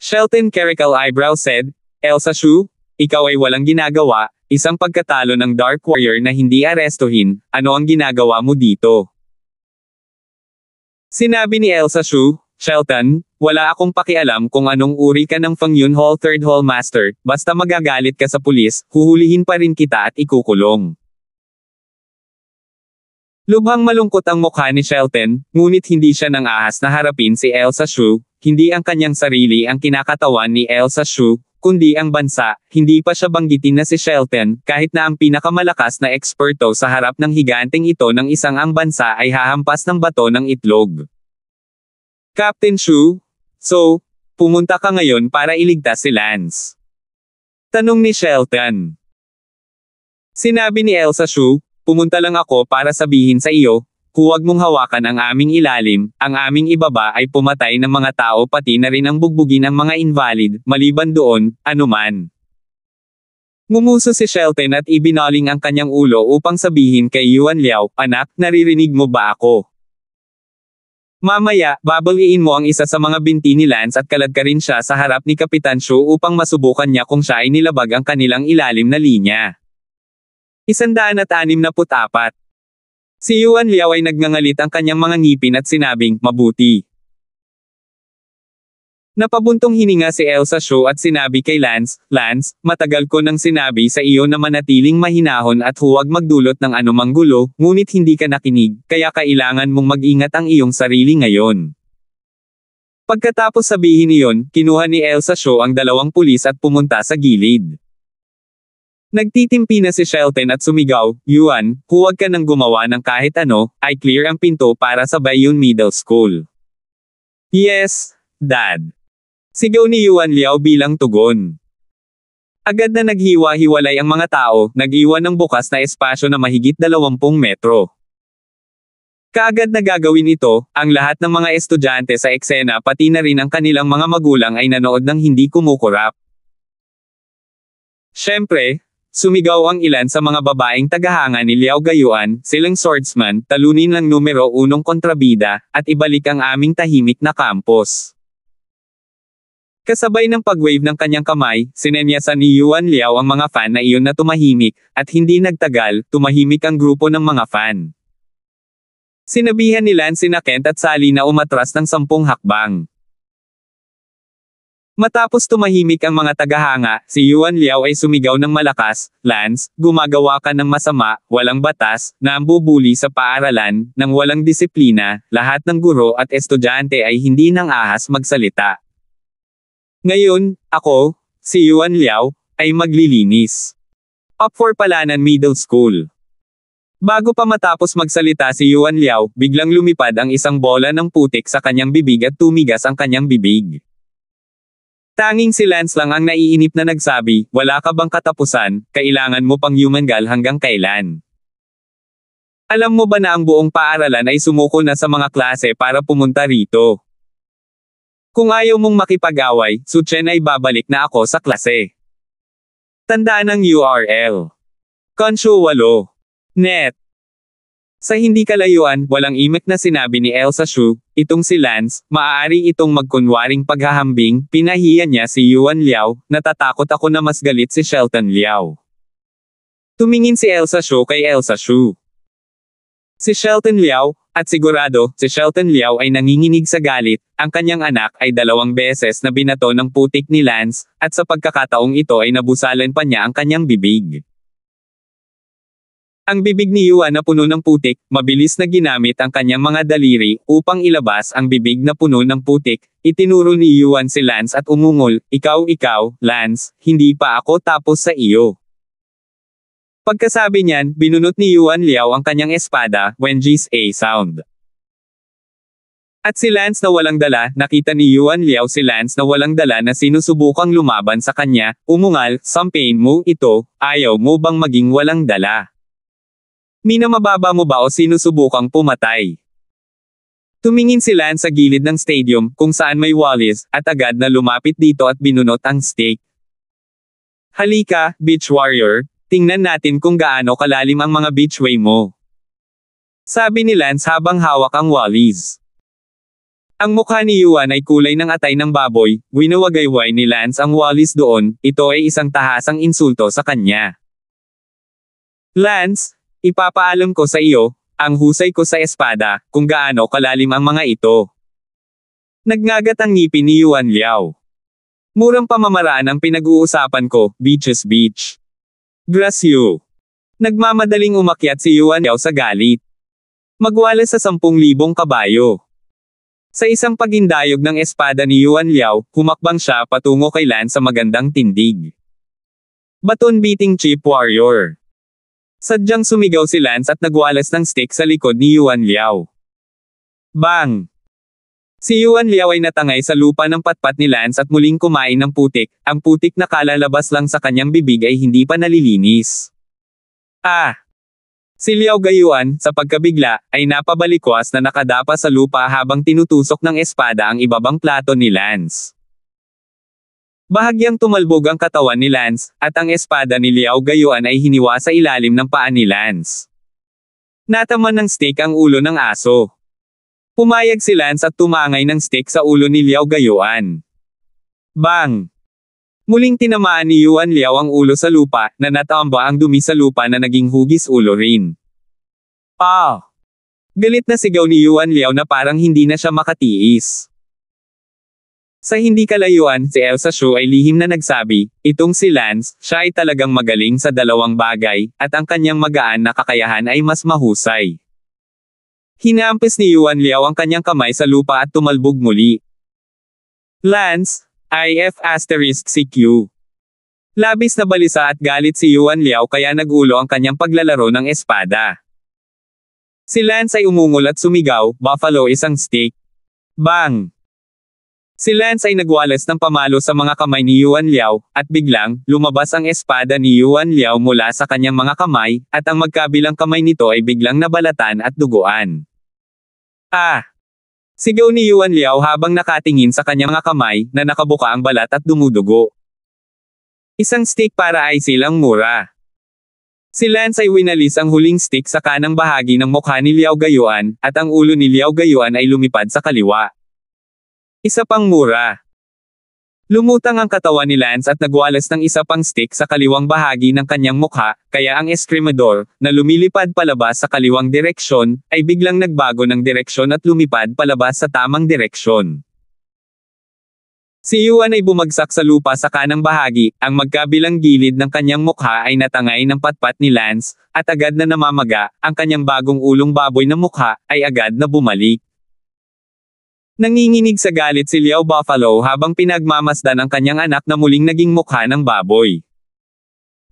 Shelton Caracal Eyebrow said, Elsa Shu, ikaw ay walang ginagawa, isang pagkatalo ng Dark Warrior na hindi arestuhin, ano ang ginagawa mo dito? Sinabi ni Elsa Shu, Shelton, wala akong pakialam kung anong uri ka ng Fang Yun Hall Third Hall Master, basta magagalit ka sa pulis, huhulihin pa rin kita at ikukulong. Lubhang malungkot ang mukha ni Shelton, ngunit hindi siya nang ahas na harapin si Elsa Shu, hindi ang kanyang sarili ang kinakatawan ni Elsa Shu, kundi ang bansa, hindi pa siya banggitin na si Shelton, kahit na ang pinakamalakas na eksperto sa harap ng higanteng ito ng isang ang bansa ay hahampas ng bato ng itlog. Captain Shu, so, pumunta ka ngayon para iligtas si Lance? Tanong ni Shelton. Sinabi ni Elsa Shu, pumunta lang ako para sabihin sa iyo, huwag mong hawakan ang aming ilalim, ang aming ibaba ay pumatay ng mga tao pati na rin ang bugbugin ang mga invalid, maliban doon, anuman. Ngumuso si Shelton at ibinaling ang kanyang ulo upang sabihin kay Yuan Liao, anak, naririnig mo ba ako? Mamaya, babaliin mo ang isa sa mga binti ni Lance at kaladkarin siya sa harap ni Kapitan Shu upang masubukan niya kung siya ay nilabag ang kanilang ilalim na linya. 164. Si Yuan Liao ay nagngangalit ang kanyang mga ngipin at sinabing, mabuti. Napabuntong hininga si Elsa Shu at sinabi kay Lance, Lance, matagal ko nang sinabi sa iyo na manatiling mahinahon at huwag magdulot ng anumang gulo, ngunit hindi ka nakinig, kaya kailangan mong mag-ingat ang iyong sarili ngayon. Pagkatapos sabihin iyon, kinuha ni Elsa Shu ang dalawang pulis at pumunta sa gilid. Nagtitimpi na si Shelton at sumigaw, Yuan, huwag ka nang gumawa ng kahit ano, I clear ang pinto para sa Bayun Middle School. Yes, Dad. Sigaw ni Yuan Liao bilang tugon. Agad na naghiwa-hiwalay ang mga tao, nag-iwan ng bukas na espasyo na mahigit 20 metro. Kaagad na gagawin ito, ang lahat ng mga estudyante sa eksena pati na rin ang kanilang mga magulang ay nanood ng hindi kumukurap. Siyempre, sumigaw ang ilan sa mga babaeng tagahanga ni Liao Gayuan, silang swordsman, talunin ng numero 1 kontrabida, at ibalik ang aming tahimik na campus. Kasabay ng pag-wave ng kanyang kamay, sinenyasan ni Yuan Liao ang mga fan na iyon na tumahimik, at hindi nagtagal, tumahimik ang grupo ng mga fan. Sinabihan ni Lance sina Kent at Sally na umatras ng 10 hakbang. Matapos tumahimik ang mga tagahanga, si Yuan Liao ay sumigaw ng malakas, Lance, gumagawa ka ng masama, walang batas, na ambubuli sa paaralan, nang walang disiplina, lahat ng guro at estudyante ay hindi nang ahas magsalita. Ngayon, ako, si Yuan Liao, ay maglilinis. Up for Palanan Middle School. Bago pa matapos magsalita si Yuan Liao, biglang lumipad ang isang bola ng putik sa kanyang bibig at tumigas ang kanyang bibig. Tanging si Lance lang ang naiinip na nagsabi, wala ka bang katapusan, kailangan mo pang human gal hanggang kailan? Alam mo ba na ang buong paaralan ay sumuko na sa mga klase para pumunta rito? Kung ayaw mong makipag-away, Suchen ay babalik na ako sa klase. Tandaan ang URL. Konshu 8. Net. Sa hindi kalayuan, walang imik na sinabi ni Elsa Shu, itong si Lance, maaari itong magkunwaring paghahambing, pinahiya niya si Yuan Liao, natatakot ako na mas galit si Shelton Liao. Tumingin si Elsa Shu kay Elsa Shu. Si Shelton Liao, at sigurado, si Shelton Liao ay nanginginig sa galit, ang kanyang anak ay 2 beses na binato ng putik ni Lance, at sa pagkakataong ito ay nabusalan pa niya ang kanyang bibig. Ang bibig ni Yuan na puno ng putik, mabilis na ginamit ang kanyang mga daliri, upang ilabas ang bibig na puno ng putik, itinuro ni Yuan si Lance at umungol, ikaw, Lance, hindi pa ako tapos sa iyo. Pagkasabi niyan, binunot ni Yuan Liao ang kanyang espada, Wenji's A sound. At si Lance na walang dala, nakita ni Yuan Liao si Lance na walang dala na sinusubukang lumaban sa kanya, umungal, sampain mo ito, ayaw mo bang maging walang dala? Minamababa mo ba o sinusubukang pumatay? Tumingin si Lance sa gilid ng stadium, kung saan may wallis, at agad na lumapit dito at binunot ang stake. Halika, beach warrior, tingnan natin kung gaano kalalim ang mga beachway mo. Sabi ni Lance habang hawak ang wallis. Ang mukha ni Yuan ay kulay ng atay ng baboy, winawagayway ni Lance ang wallis doon, ito ay isang tahasang insulto sa kanya. Lance, ipapaalam ko sa iyo, ang husay ko sa espada, kung gaano kalalim ang mga ito. Nagngagat ang ngipin ni Yuan Liao. Murang pamamaraan ang pinag-uusapan ko, beaches beach. Grasyo. Nagmamadaling umakyat si Yuan Liao sa galit. Magwalas sa 10,000 kabayo. Sa isang pagindayog ng espada ni Yuan Liao, humakbang siya patungo kay Lance sa magandang tindig. Baton beating chip warrior. Sadyang sumigaw si Lance at nagwalas ng stick sa likod ni Yuan Liao. Bang! Si Yuan Liao ay natangay sa lupa ng patpat ni Lance at muling kumain ng putik, ang putik na kalalabas lang sa kanyang bibig ay hindi pa nalilinis. Si Liao Gayuan, sa pagkabigla, ay napabalikwas na nakadapa sa lupa habang tinutusok ng espada ang ibabang plato ni Lance. Bahagyang tumalbog ang katawan ni Lance, at ang espada ni Liao Gayuan ay hiniwa sa ilalim ng paa ni Lance. Nataman ng stick ang ulo ng aso. Pumayag si Lance at tumangay ng stick sa ulo ni Liao Gayuan. Bang! Muling tinamaan ni Yuan Liao ang ulo sa lupa, na natamba ang dumi sa lupa na naging hugis ulo rin. Galit na sigaw ni Yuan Liao na parang hindi na siya makatiis. Sa hindi kalayuan, si Elsa Shu ay lihim na nagsabi, itong si Lance, siya ay talagang magaling sa 2 bagay, at ang kanyang magaan na kakayahan ay mas mahusay. Hinampis ni Yuan Liao ang kanyang kamay sa lupa at tumalbog muli. Lance, IF*CQ. Labis na balisa at galit si Yuan Liao kaya nagulo ang kanyang paglalaro ng espada. Si Lance ay umungol at sumigaw, buffalo isang stick. Bang! Si Lance ay nagwalas ng pamalo sa mga kamay ni Yuan Liao, at biglang, lumabas ang espada ni Yuan Liao mula sa kanyang mga kamay, at ang magkabilang kamay nito ay biglang nabalatan at duguan. Sigaw ni Yuan Liao habang nakatingin sa kanyang mga kamay, na nakabuka ang balat at dumudugo. Isang stick para ay silang mura. Si Lance ay winalis ang huling stick sa kanang bahagi ng mukha ni Liao Gayuan, at ang ulo ni Liao Gayuan ay lumipad sa kaliwa. Isa pang mura. Lumutang ang katawan ni Lance at nagwalas ng isa pang stick sa kaliwang bahagi ng kanyang mukha, kaya ang eskrimador, na lumilipad palabas sa kaliwang direksyon, ay biglang nagbago ng direksyon at lumipad palabas sa tamang direksyon. Si Yuan ay bumagsak sa lupa sa kanang bahagi, ang magkabilang gilid ng kanyang mukha ay natangay ng patpat ni Lance, at agad na namamaga, ang kanyang bagong ulong baboy na mukha, ay agad na bumalik. Nanginginig sa galit si Liao Buffalo habang pinagmamasdan ang kanyang anak na muling naging mukha ng baboy.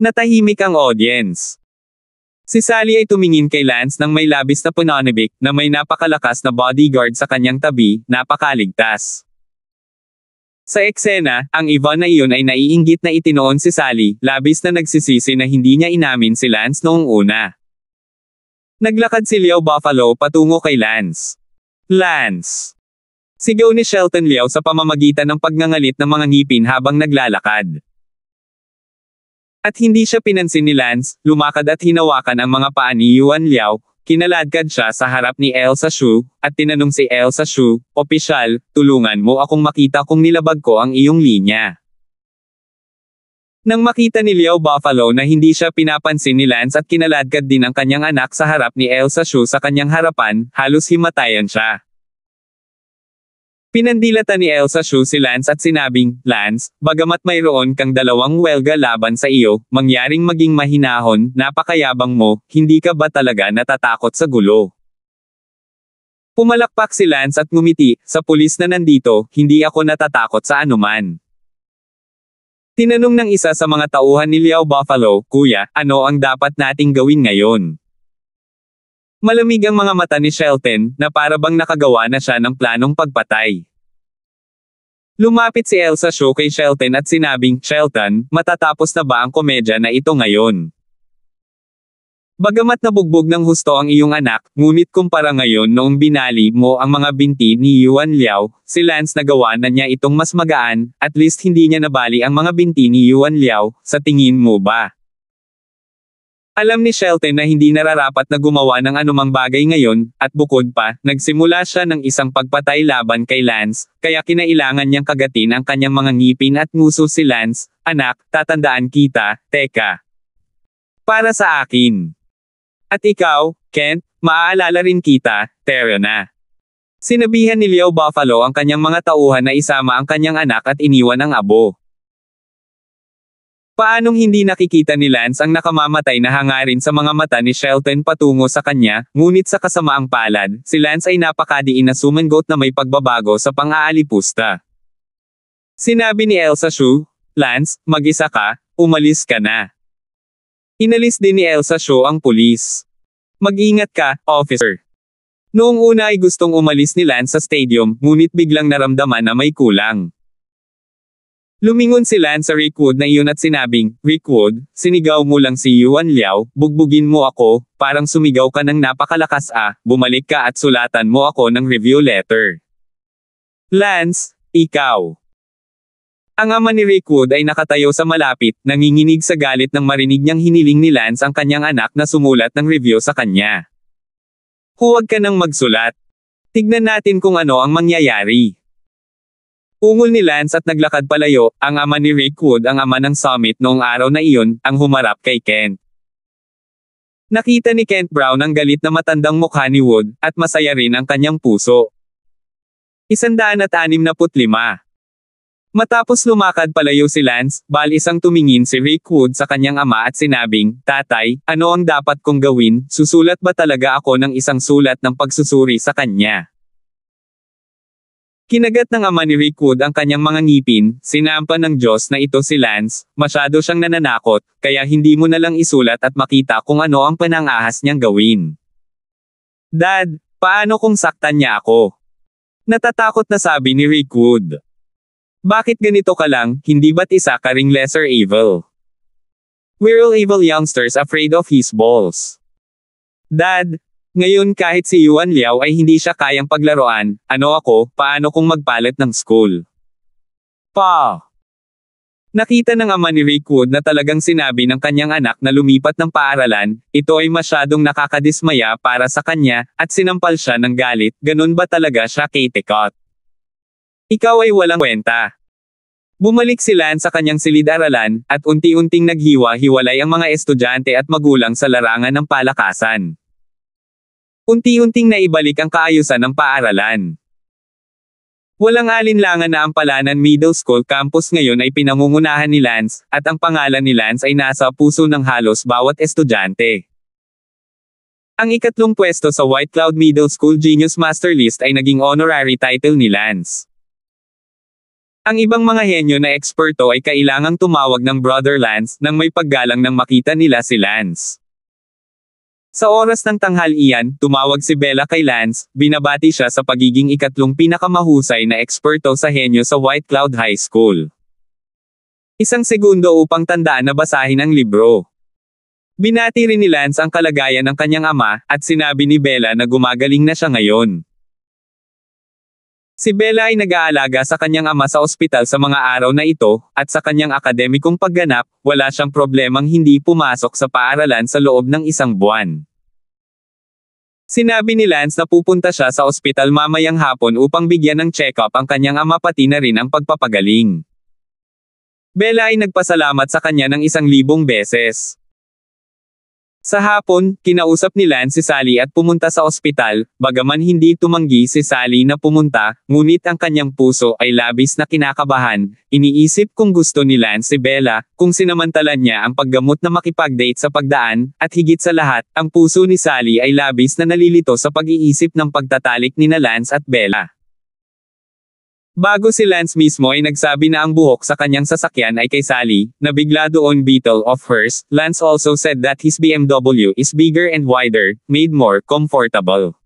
Natahimik ang audience. Si Sally ay tumingin kay Lance nang may labis na pananabik, na may napakalakas na bodyguard sa kanyang tabi, napakaligtas. Sa eksena, ang Yvonne na iyon ay naiinggit na itinoon si Sally, labis na nagsisisi na hindi niya inamin si Lance noong una. Naglakad si Liao Buffalo patungo kay Lance. Lance! Sigaw ni Shelton Liao sa pamamagitan ng pagngangalit ng mga ngipin habang naglalakad. At hindi siya pinansin ni Lance, lumakad at hinawakan ang mga paa ni Yuan Liao. Kinaladkad siya sa harap ni Elsa Shu, at tinanong si Elsa Shu, "Opisyal, tulungan mo akong makita kung nilabag ko ang iyong linya." Nang makita ni Liao Buffalo na hindi siya pinapansin ni Lance at kinaladkad din ang kanyang anak sa harap ni Elsa Shu sa kanyang harapan, halos himatayan siya. Pinandilatan ni Elsa Shu si Lance at sinabing, "Lance, bagamat mayroon kang dalawang welga laban sa iyo, mangyaring maging mahinahon, napakayabang mo, hindi ka ba talaga natatakot sa gulo?" Pumalakpak si Lance at ngumiti, "Sa pulis na nandito, hindi ako natatakot sa anuman." Tinanong ng isa sa mga tauhan ni Liao Buffalo, "Kuya, ano ang dapat nating gawin ngayon?" Malamig ang mga mata ni Shelton, na para bang nakagawa na siya ng planong pagpatay. Lumapit si Elsa Shu kay Shelton at sinabing, "Shelton, matatapos na ba ang komedya na ito ngayon? Bagamat nabugbog ng husto ang iyong anak, ngunit kumpara ngayon noong binali mo ang mga binti ni Yuan Liao, si Lance nagawa na niya itong mas magaan, at least hindi niya nabali ang mga binti ni Yuan Liao, sa tingin mo ba?" Alam ni Shelton na hindi nararapat na gumawa ng anumang bagay ngayon, at bukod pa, nagsimula siya ng isang pagpatay laban kay Lance, kaya kinailangan niyang kagatin ang kanyang mga ngipin at nguso si Lance. "Anak, tatandaan kita, teka. Para sa akin. At ikaw, Kent, maaalala rin kita, Tara na." Sinabihan ni Liao Buffalo ang kanyang mga tauhan na isama ang kanyang anak at iniwan ang abo. Paanong hindi nakikita ni Lance ang nakamamatay na hangarin sa mga mata ni Shelton patungo sa kanya, ngunit sa kasamaang palad, si Lance ay napakadiin na sumangot na may pagbabago sa pang-aalipusta. Sinabi ni Elsa Shu, "Lance, mag-isa ka, umalis ka na." Inalis din ni Elsa Shu ang pulis. "Mag-ingat ka, officer." Noong una ay gustong umalis ni Lance sa stadium, ngunit biglang naramdaman na may kulang. Lumingon si Lance sa Rickwood na iyon at sinabing, "Rickwood, sinigaw mo lang si Yuan Liao, bugbugin mo ako, parang sumigaw ka ng napakalakas bumalik ka at sulatan mo ako ng review letter." "Lance, ikaw." Ang ama ni Rickwood ay nakatayo sa malapit, nanginginig sa galit nang marinig niyang hiniling ni Lance ang kanyang anak na sumulat ng review sa kanya. "Huwag ka nang magsulat. Tignan natin kung ano ang mangyayari." Ungol ni Lance at naglakad palayo, ang ama ni Rickwood ang ama ng Summit noong araw na iyon, ang humarap kay Kent. Nakita ni Kent Brown ang galit na matandang mukha ni Wood, at masaya rin ang kanyang puso. 165. Matapos lumakad palayo si Lance, isang tumingin si Rickwood sa kanyang ama at sinabing, "Tatay, ano ang dapat kong gawin? Susulat ba talaga ako ng isang sulat ng pagsusuri sa kanya?" Kinagat ng ama ni Rickwood ang kanyang mga ngipin, sinampa ng Diyos na ito si Lance, masyado siyang nananakot, kaya hindi mo na lang isulat at makita kung ano ang panangahas niyang gawin. "Dad, paano kung saktan niya ako?" Natatakot na sabi ni Rickwood. "Bakit ganito ka lang, hindi ba't isa ka ring lesser evil? We're all evil youngsters afraid of his balls. Dad, ngayon kahit si Yuan Liao ay hindi siya kayang paglaruan, paano kung magpalit ng school?" Pa! Nakita ng ama ni Rickwood na talagang sinabi ng kanyang anak na lumipat ng paaralan, ito ay masyadong nakakadismaya para sa kanya, at sinampal siya ng galit, "Ganun ba talaga siya, Katekot? Ikaw ay walang kwenta." Bumalik si Lance sa kanyang silid-aralan, at unti-unting naghiwa-hiwalay ang mga estudyante at magulang sa larangan ng palakasan. Unti-unting naibalik ang kaayusan ng paaralan. Walang alinlangan na ang Palanan Middle School campus ngayon ay pinangungunahan ni Lance, at ang pangalan ni Lance ay nasa puso ng halos bawat estudyante. Ang ikatlong pwesto sa White Cloud Middle School Genius Master List ay naging honorary title ni Lance. Ang ibang mga henyo na eksperto ay kailangang tumawag ng Brother Lance nang may paggalang nang makita nila si Lance. Sa oras ng tanghalian, tumawag si Bella kay Lance, binabati siya sa pagiging ikatlong pinakamahusay na eksperto sa henyo sa White Cloud High School. Isang segundo upang tandaan na basahin ang libro. Binati rin ni Lance ang kalagayan ng kanyang ama, at sinabi ni Bella na gumagaling na siya ngayon. Si Bella ay nag-aalaga sa kanyang ama sa ospital sa mga araw na ito, at sa kanyang akademikong pagganap, wala siyang problemang hindi pumasok sa paaralan sa loob ng isang buwan. Sinabi ni Lance na pupunta siya sa ospital mamayang hapon upang bigyan ng check-up ang kanyang ama pati na rin ang pagpapagaling. Bella ay nagpasalamat sa kanya ng 1,000 beses. Sa hapon, kinausap ni Lance si Sally at pumunta sa ospital, bagaman hindi tumanggi si Sally na pumunta, ngunit ang kanyang puso ay labis na kinakabahan, iniisip kung gusto ni Lance si Bella, kung sinamantalan niya ang paggamot na makipag-date sa pagdaan, at higit sa lahat, ang puso ni Sally ay labis na nalilito sa pag-iisip ng pagtatalik ni Lance at Bella. Bago si Lance mismo ay nagsabi na ang buhok sa kanyang sasakyan ay kay Sally, na bigla doon Beetle of hers, Lance also said that his BMW is bigger and wider, made more comfortable.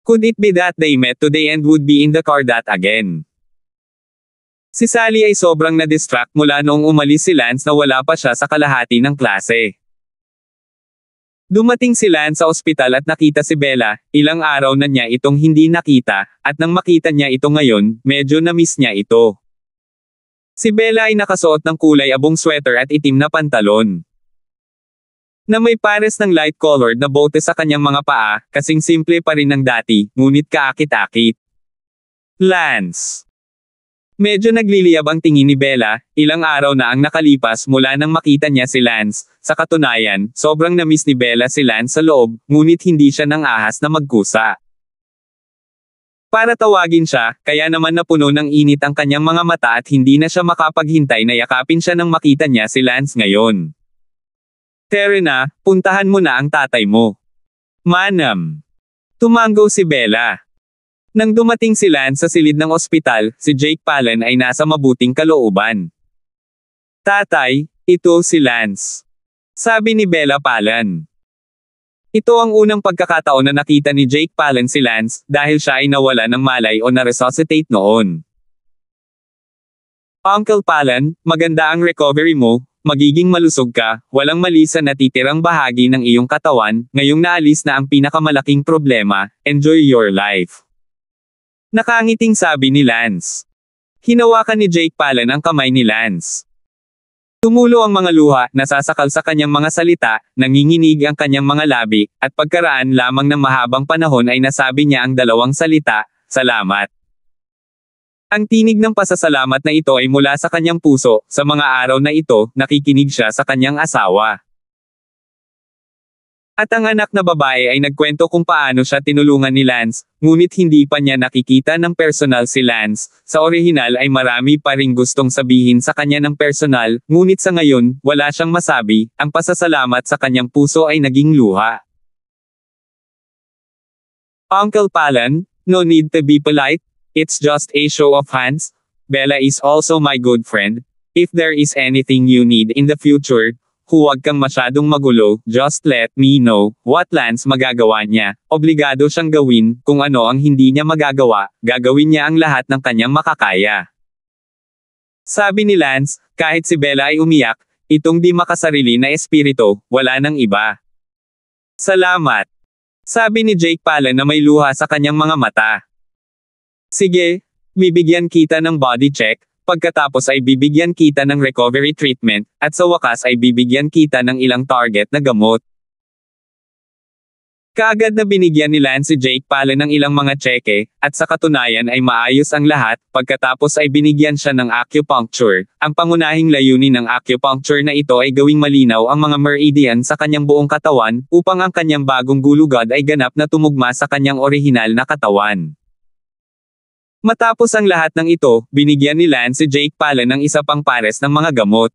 Could it be that they met today and would be in the car that again? Si Sally ay sobrang na-distract mula noong umalis si Lance na wala pa siya sa kalahati ng klase. Dumating si Lance sa ospital at nakita si Bella, ilang araw na niya itong hindi nakita, at nang makita niya ito ngayon, medyo na-miss niya ito. Si Bella ay nakasuot ng kulay abong sweater at itim na pantalon, na may pares ng light-colored na bote sa kanyang mga paa, kasing simple pa rin ng dati, ngunit kaakit-akit. Lance. Medyo nagliliyab ang tingin ni Bella, ilang araw na ang nakalipas mula nang makita niya si Lance. Sa katunayan, sobrang na-miss ni Bella si Lance sa loob, ngunit hindi siya nang ahas na magkusa para tawagin siya, kaya naman napuno ng init ang kanyang mga mata at hindi na siya makapaghintay na yakapin siya nang makita niya si Lance ngayon. Terena, puntahan mo na ang tatay mo. Manam. Tumango si Bella. Nang dumating si Lance sa silid ng ospital, si Jake Palin ay nasa mabuting kalooban. Tatay, ito si Lance. Sabi ni Bella Palin. Ito ang unang pagkakataon na nakita ni Jake Palin si Lance, dahil siya ay nawala ng malay o na-resuscitate noon. Uncle Palin, maganda ang recovery mo, magiging malusog ka, walang mali sa natitirang bahagi ng iyong katawan, ngayong naalis na ang pinakamalaking problema, enjoy your life. Nakangiting sabi ni Lance. Hinawakan ni Jake Palin ang kamay ni Lance. Tumulo ang mga luha, nasasakal sa kanyang mga salita, nanginginig ang kanyang mga labi, at pagkaraan lamang ng mahabang panahon ay nasabi niya ang dalawang salita, salamat. Ang tinig ng pasasalamat na ito ay mula sa kanyang puso, sa mga araw na ito, nakikinig siya sa kanyang asawa. At ang anak na babae ay nagkwento kung paano siya tinulungan ni Lance, ngunit hindi pa niya nakikita ng personal si Lance. Sa orihinal ay marami pa ring gustong sabihin sa kanya ng personal, ngunit sa ngayon, wala siyang masabi, ang pasasalamat sa kanyang puso ay naging luha. Uncle Palin, no need to be polite, it's just a show of hands. Bella is also my good friend. If there is anything you need in the future, huwag kang masyadong magulo, just let me know, what Lance magagawa niya, obligado siyang gawin, kung ano ang hindi niya magagawa, gagawin niya ang lahat ng kanyang makakaya. Sabi ni Lance, kahit si Bella ay umiyak, itong di makasarili na espiritu, wala nang iba. Salamat. Sabi ni Jake Palin na may luha sa kanyang mga mata. Sige, bibigyan kita ng body check. Pagkatapos ay bibigyan kita ng recovery treatment, at sa wakas ay bibigyan kita ng ilang target na gamot. Kaagad na binigyan ni Lance si Jake Palin ng ilang mga tseke, at sa katunayan ay maayos ang lahat, pagkatapos ay binigyan siya ng acupuncture. Ang pangunahing layunin ng acupuncture na ito ay gawing malinaw ang mga meridian sa kanyang buong katawan, upang ang kanyang bagong gulugad ay ganap na tumugma sa kanyang orihinal na katawan. Matapos ang lahat ng ito, binigyan ni Lance si Jake Palin ng isa pang pares ng mga gamot.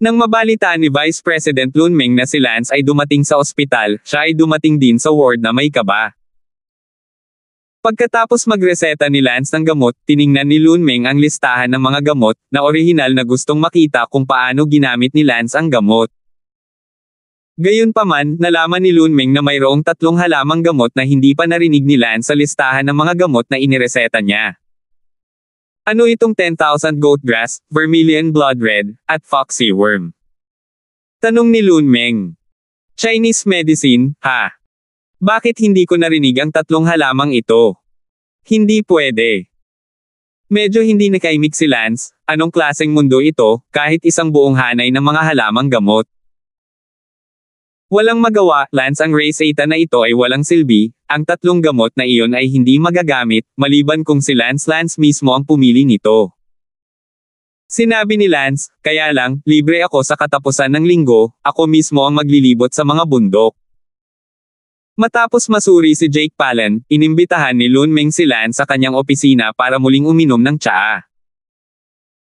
Nang mabalitaan ni Vice President Lunmeng na si Lance ay dumating sa ospital, siya ay dumating din sa ward na may kaba. Pagkatapos magreseta ni Lance ng gamot, tiningnan ni Lunmeng ang listahan ng mga gamot, na orihinal na gustong makita kung paano ginamit ni Lance ang gamot. Gayunpaman, nalaman ni Lunmeng na mayroong 3 halamang gamot na hindi pa narinig ni Lance sa listahan ng mga gamot na inireseta niya. Ano itong 10,000 goat grass, vermilion blood red, at foxy worm? Tanong ni Lunmeng. Chinese medicine, ha? Bakit hindi ko narinig ang 3 halamang ito? Hindi pwede. Medyo hindi nakaimik si Lance, anong klaseng mundo ito, kahit isang buong hanay ng mga halamang gamot. Walang magawa, Lance, ang reseta na ito ay walang silbi, ang 3 gamot na iyon ay hindi magagamit, maliban kung si Lance mismo ang pumili nito. Sinabi ni Lance, kaya lang, libre ako sa katapusan ng linggo, ako mismo ang maglilibot sa mga bundok. Matapos masuri si Jake Palin, inimbitahan ni Lunmeng si Lance sa kanyang opisina para muling uminom ng tsaa.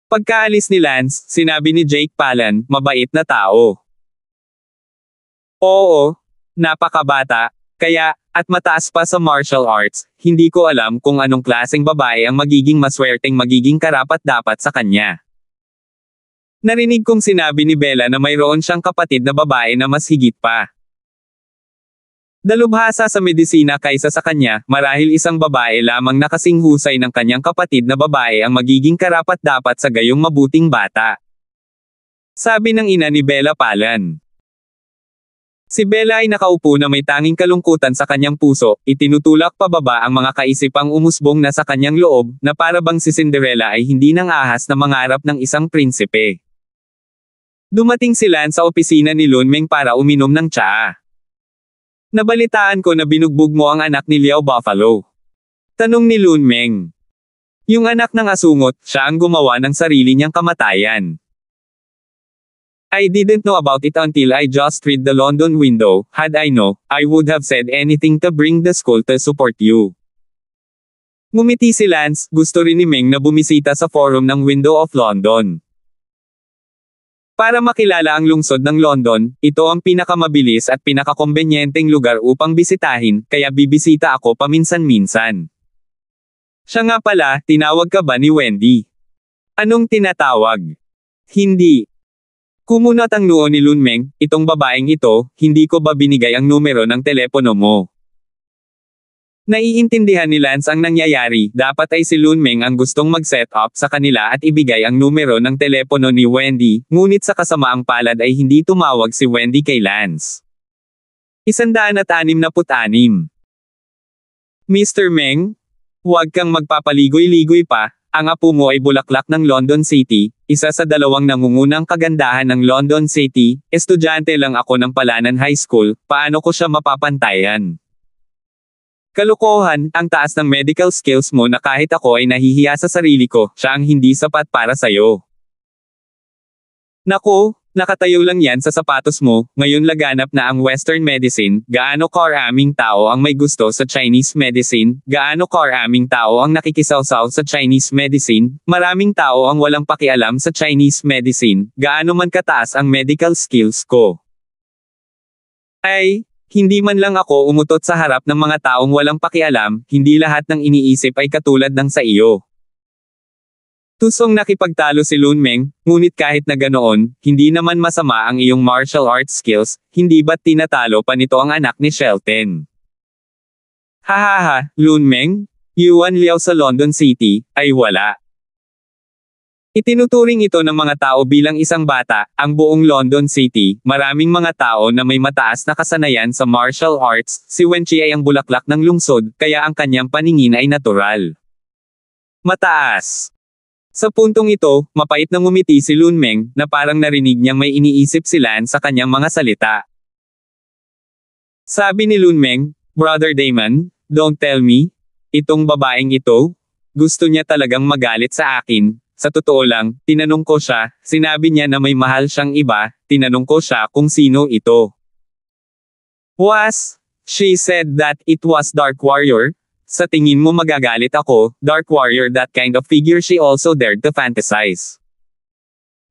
Pagkaalis ni Lance, sinabi ni Jake Palin, mabait na tao. Oo, napakabata, kaya, at mataas pa sa martial arts, hindi ko alam kung anong klaseng babae ang magiging maswerteng magiging karapat-dapat sa kanya. Narinig kong sinabi ni Bella na mayroon siyang kapatid na babae na mas higit pa. Dalubhasa sa medisina kaysa sa kanya, marahil isang babae lamang na kasing husay ng kanyang kapatid na babae ang magiging karapat-dapat sa gayong mabuting bata. Sabi ng ina ni Bella Palin. Si Bella ay nakaupo na may tanging kalungkutan sa kanyang puso, itinutulak pababa ang mga kaisipang umusbong na sa kanyang loob, na para bang si Cinderella ay hindi nang ahas na mangarap ng isang prinsipe. Dumating si Lance sa opisina ni Lunmeng para uminom ng tsaa. Nabalitaan ko na binugbog mo ang anak ni Liao Buffalo. Tanong ni Lunmeng. Yung anak ng asungot, siya ang gumawa ng sarili niyang kamatayan. I didn't know about it until I just read the London window. Had I know, I would have said anything to bring the school to support you. Ngumiti si Lance, gusto rin ni Meng na bumisita sa forum ng Window of London. Para makilala ang lungsod ng London, ito ang pinakamabilis at pinakakombenyenteng lugar upang bisitahin, kaya bibisita ako paminsan-minsan. Siya nga pala, tinawag ka ba ni Wendy? Anong tinatawag? Hindi. Kumunat ang noo ni Lunmeng, itong babaeng ito, hindi ko ba binigay ang numero ng telepono mo? Naiintindihan ni Lance ang nangyayari, dapat ay si Lunmeng ang gustong mag-set up sa kanila at ibigay ang numero ng telepono ni Wendy, ngunit sa kasamaang palad ay hindi tumawag si Wendy kay Lance. 166. Mr. Meng? Huwag kang magpapaligoy-ligoy pa, ang apo mo ay bulaklak ng London City, isa sa 2 nangungunang kagandahan ng London City, estudyante lang ako ng Palanan High School, paano ko siya mapapantayan? Kalokohan, ang taas ng medical skills mo na kahit ako ay nahihiya sa sarili ko, siya ang hindi sapat para sayo. Naku, nakatayo lang yan sa sapatos mo, ngayon laganap na ang Western medicine, gaano karaming tao ang may gusto sa Chinese medicine, gaano karaming tao ang nakikisawsaw sa Chinese medicine, maraming tao ang walang pakialam sa Chinese medicine, gaano man kataas ang medical skills ko. Ay, hindi man lang ako umutot sa harap ng mga taong walang pakialam, hindi lahat ng iniisip ay katulad ng sa iyo. Tusong nakipagtalo si Lunmeng, ngunit kahit na ganoon, hindi naman masama ang iyong martial arts skills, hindi ba't tinatalo pa nito ang anak ni Shelton? Hahaha, Lunmeng? Yuan Liao sa London City, ay wala. Itinuturing ito ng mga tao bilang isang bata, ang buong London City, maraming mga tao na may mataas na kasanayan sa martial arts, si Wenchi ay ang bulaklak ng lungsod, kaya ang kanyang paningin ay natural. Mataas. Sa puntong ito, mapait na ngumiti si Lunmeng, na parang narinig niyang may iniisip si Lan sa kanyang mga salita. Sabi ni Lunmeng, Brother Damon, don't tell me, itong babaeng ito, gusto niya talagang magalit sa akin. Sa totoo lang, tinanong ko siya, sinabi niya na may mahal siyang iba, tinanong ko siya kung sino ito. She said that it was Dark Warrior? Sa tingin mo magagalit ako, Dark Warrior, that kind of figure she also dared to fantasize.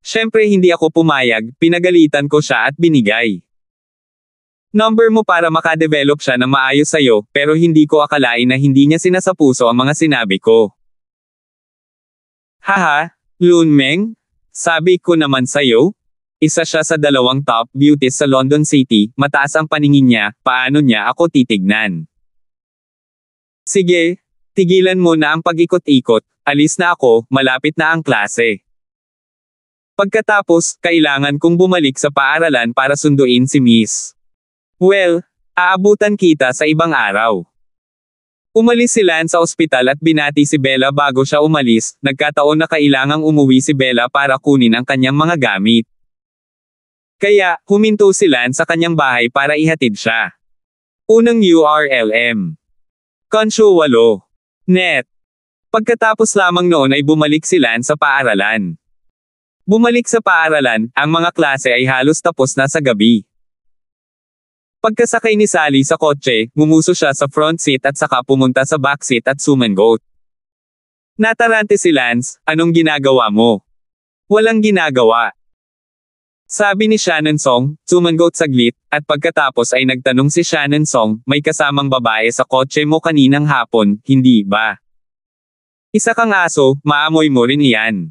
Siyempre hindi ako pumayag, pinagalitan ko siya at binigay. Number mo para makadevelop siya na maayos sa'yo, pero hindi ko akalain na hindi niya sinasapuso ang mga sinabi ko. Haha, Lunmeng? Sabi ko naman sa'yo? Isa siya sa 2 top beauties sa London City, mataas ang paningin niya, paano niya ako titignan? Sige, tigilan mo na ang pag-ikot-ikot, alis na ako, malapit na ang klase. Pagkatapos, kailangan kong bumalik sa paaralan para sunduin si Miss. Well, aabutan kita sa ibang araw. Umalis si Lance sa ospital at binati si Bella bago siya umalis, nagkataon na kailangang umuwi si Bella para kunin ang kanyang mga gamit. Kaya, huminto si Lance sa kanyang bahay para ihatid siya. Unang URLM. Consyo 8. Net. Pagkatapos lamang noon ay bumalik si Lance sa paaralan. Bumalik sa paaralan, ang mga klase ay halos tapos na sa gabi. Pagkasakay ni Sally sa kotse, ngumuso siya sa front seat at saka pumunta sa back seat at sumangot. Natarante si Lance, anong ginagawa mo? Walang ginagawa. Sabi ni Shannon Song, sumangot saglit, at pagkatapos ay nagtanong si Shannon Song, may kasamang babae sa kotse mo kaninang hapon, hindi ba? Isa kang aso, maamoy mo rin iyan.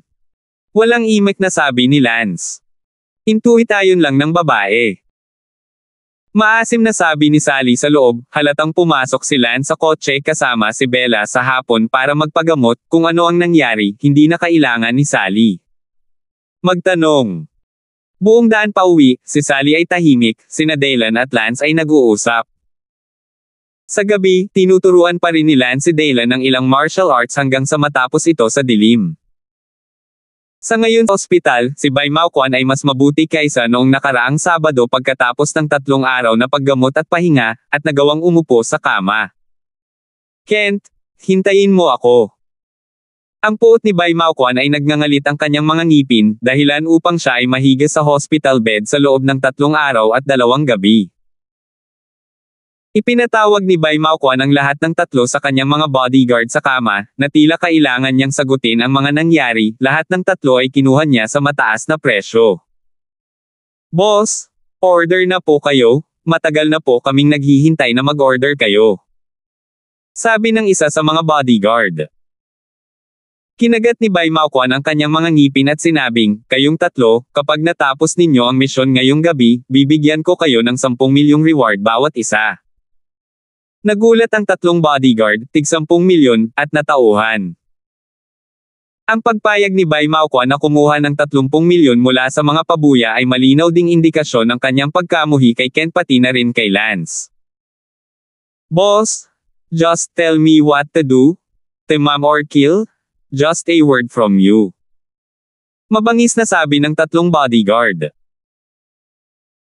Walang imek na sabi ni Lance. Intuitayon lang ng babae. Maasim na sabi ni Sally sa loob, halatang pumasok si Lance sa kotse kasama si Bella sa hapon para magpagamot, kung ano ang nangyari, hindi na kailangan ni Sally magtanong. Buong daan pa uwi, si Sally ay tahimik, sina Daylan at Lance ay nag-uusap. Sa gabi, tinuturuan pa rin ni Lance si Daylan ng ilang martial arts hanggang sa matapos ito sa dilim. Sa ngayon sa ospital, si Bai Mao Quan ay mas mabuti kaysa noong nakaraang Sabado pagkatapos ng 3 araw na paggamot at pahinga, at nagawang umupo sa kama. Kent, hintayin mo ako. Ang puot ni Bai Mao Quan ay nagngangalit ang kanyang mga ngipin, dahilan upang siya ay mahiga sa hospital bed sa loob ng 3 araw at 2 gabi. Ipinatawag ni Bai Mao Quan ang lahat ng 3 sa kanyang mga bodyguard sa kama, na tila kailangan niyang sagutin ang mga nangyari, lahat ng 3 ay kinuha niya sa mataas na presyo. Boss, order na po kayo, matagal na po kaming naghihintay na mag-order kayo. Sabi ng isa sa mga bodyguard. Kinagat ni Bai Mao Quan ang kanyang mga ngipin at sinabing, kayong 3, kapag natapos ninyo ang misyon ngayong gabi, bibigyan ko kayo ng 10 milyong reward bawat isa. Nagulat ang 3 bodyguard, tig 10 milyon, at natauhan. Ang pagpayag ni Bai Mao Quan na kumuha ng 30 milyon mula sa mga pabuya ay malinaw ding indikasyon ng kanyang pagkamuhi kay Ken pati na rin kay Lance. Boss, just tell me what to do, temam or kill? Just a word from you. Mabangis na sabi ng 3 bodyguard.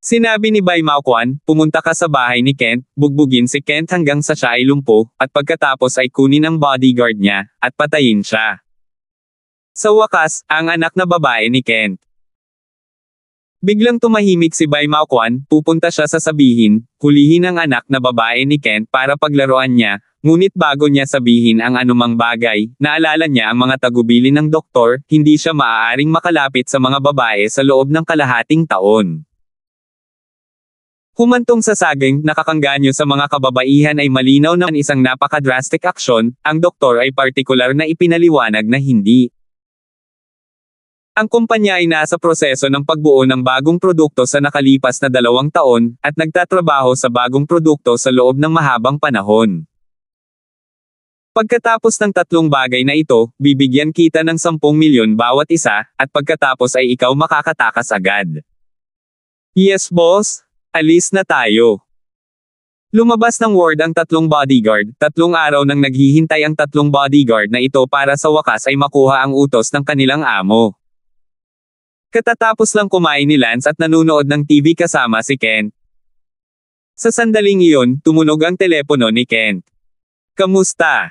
Sinabi ni Bai Mao Quan, pumunta ka sa bahay ni Kent, bugbugin si Kent hanggang sa siya ay lumpo, at pagkatapos ay kunin ang bodyguard niya, at patayin siya. Sa wakas, ang anak na babae ni Kent. Biglang tumahimik si Bai Mao Quan, pupunta siya sa sabihin, hulihin ang anak na babae ni Kent para paglaruan niya, ngunit bago niya sabihin ang anumang bagay, naalala niya ang mga tagubilin ng doktor, hindi siya maaaring makalapit sa mga babae sa loob ng kalahating taon. Humantong sa saging, nakakangganyo sa mga kababaihan ay malinaw na isang napaka-drastic aksyon, ang doktor ay partikular na ipinaliwanag na hindi. Ang kumpanya ay nasa proseso ng pagbuo ng bagong produkto sa nakalipas na 2 taon, at nagtatrabaho sa bagong produkto sa loob ng mahabang panahon. Pagkatapos ng 3 bagay na ito, bibigyan kita ng 10 milyon bawat isa, at pagkatapos ay ikaw makakatakas agad. Yes boss, alis na tayo. Lumabas ng ward ang 3 bodyguard, 3 araw nang naghihintay ang 3 bodyguard na ito para sa wakas ay makuha ang utos ng kanilang amo. Katatapos lang kumain ni Lance at nanunood ng TV kasama si Kent. Sa sandaling iyon, tumunog ang telepono ni Kent. Kamusta?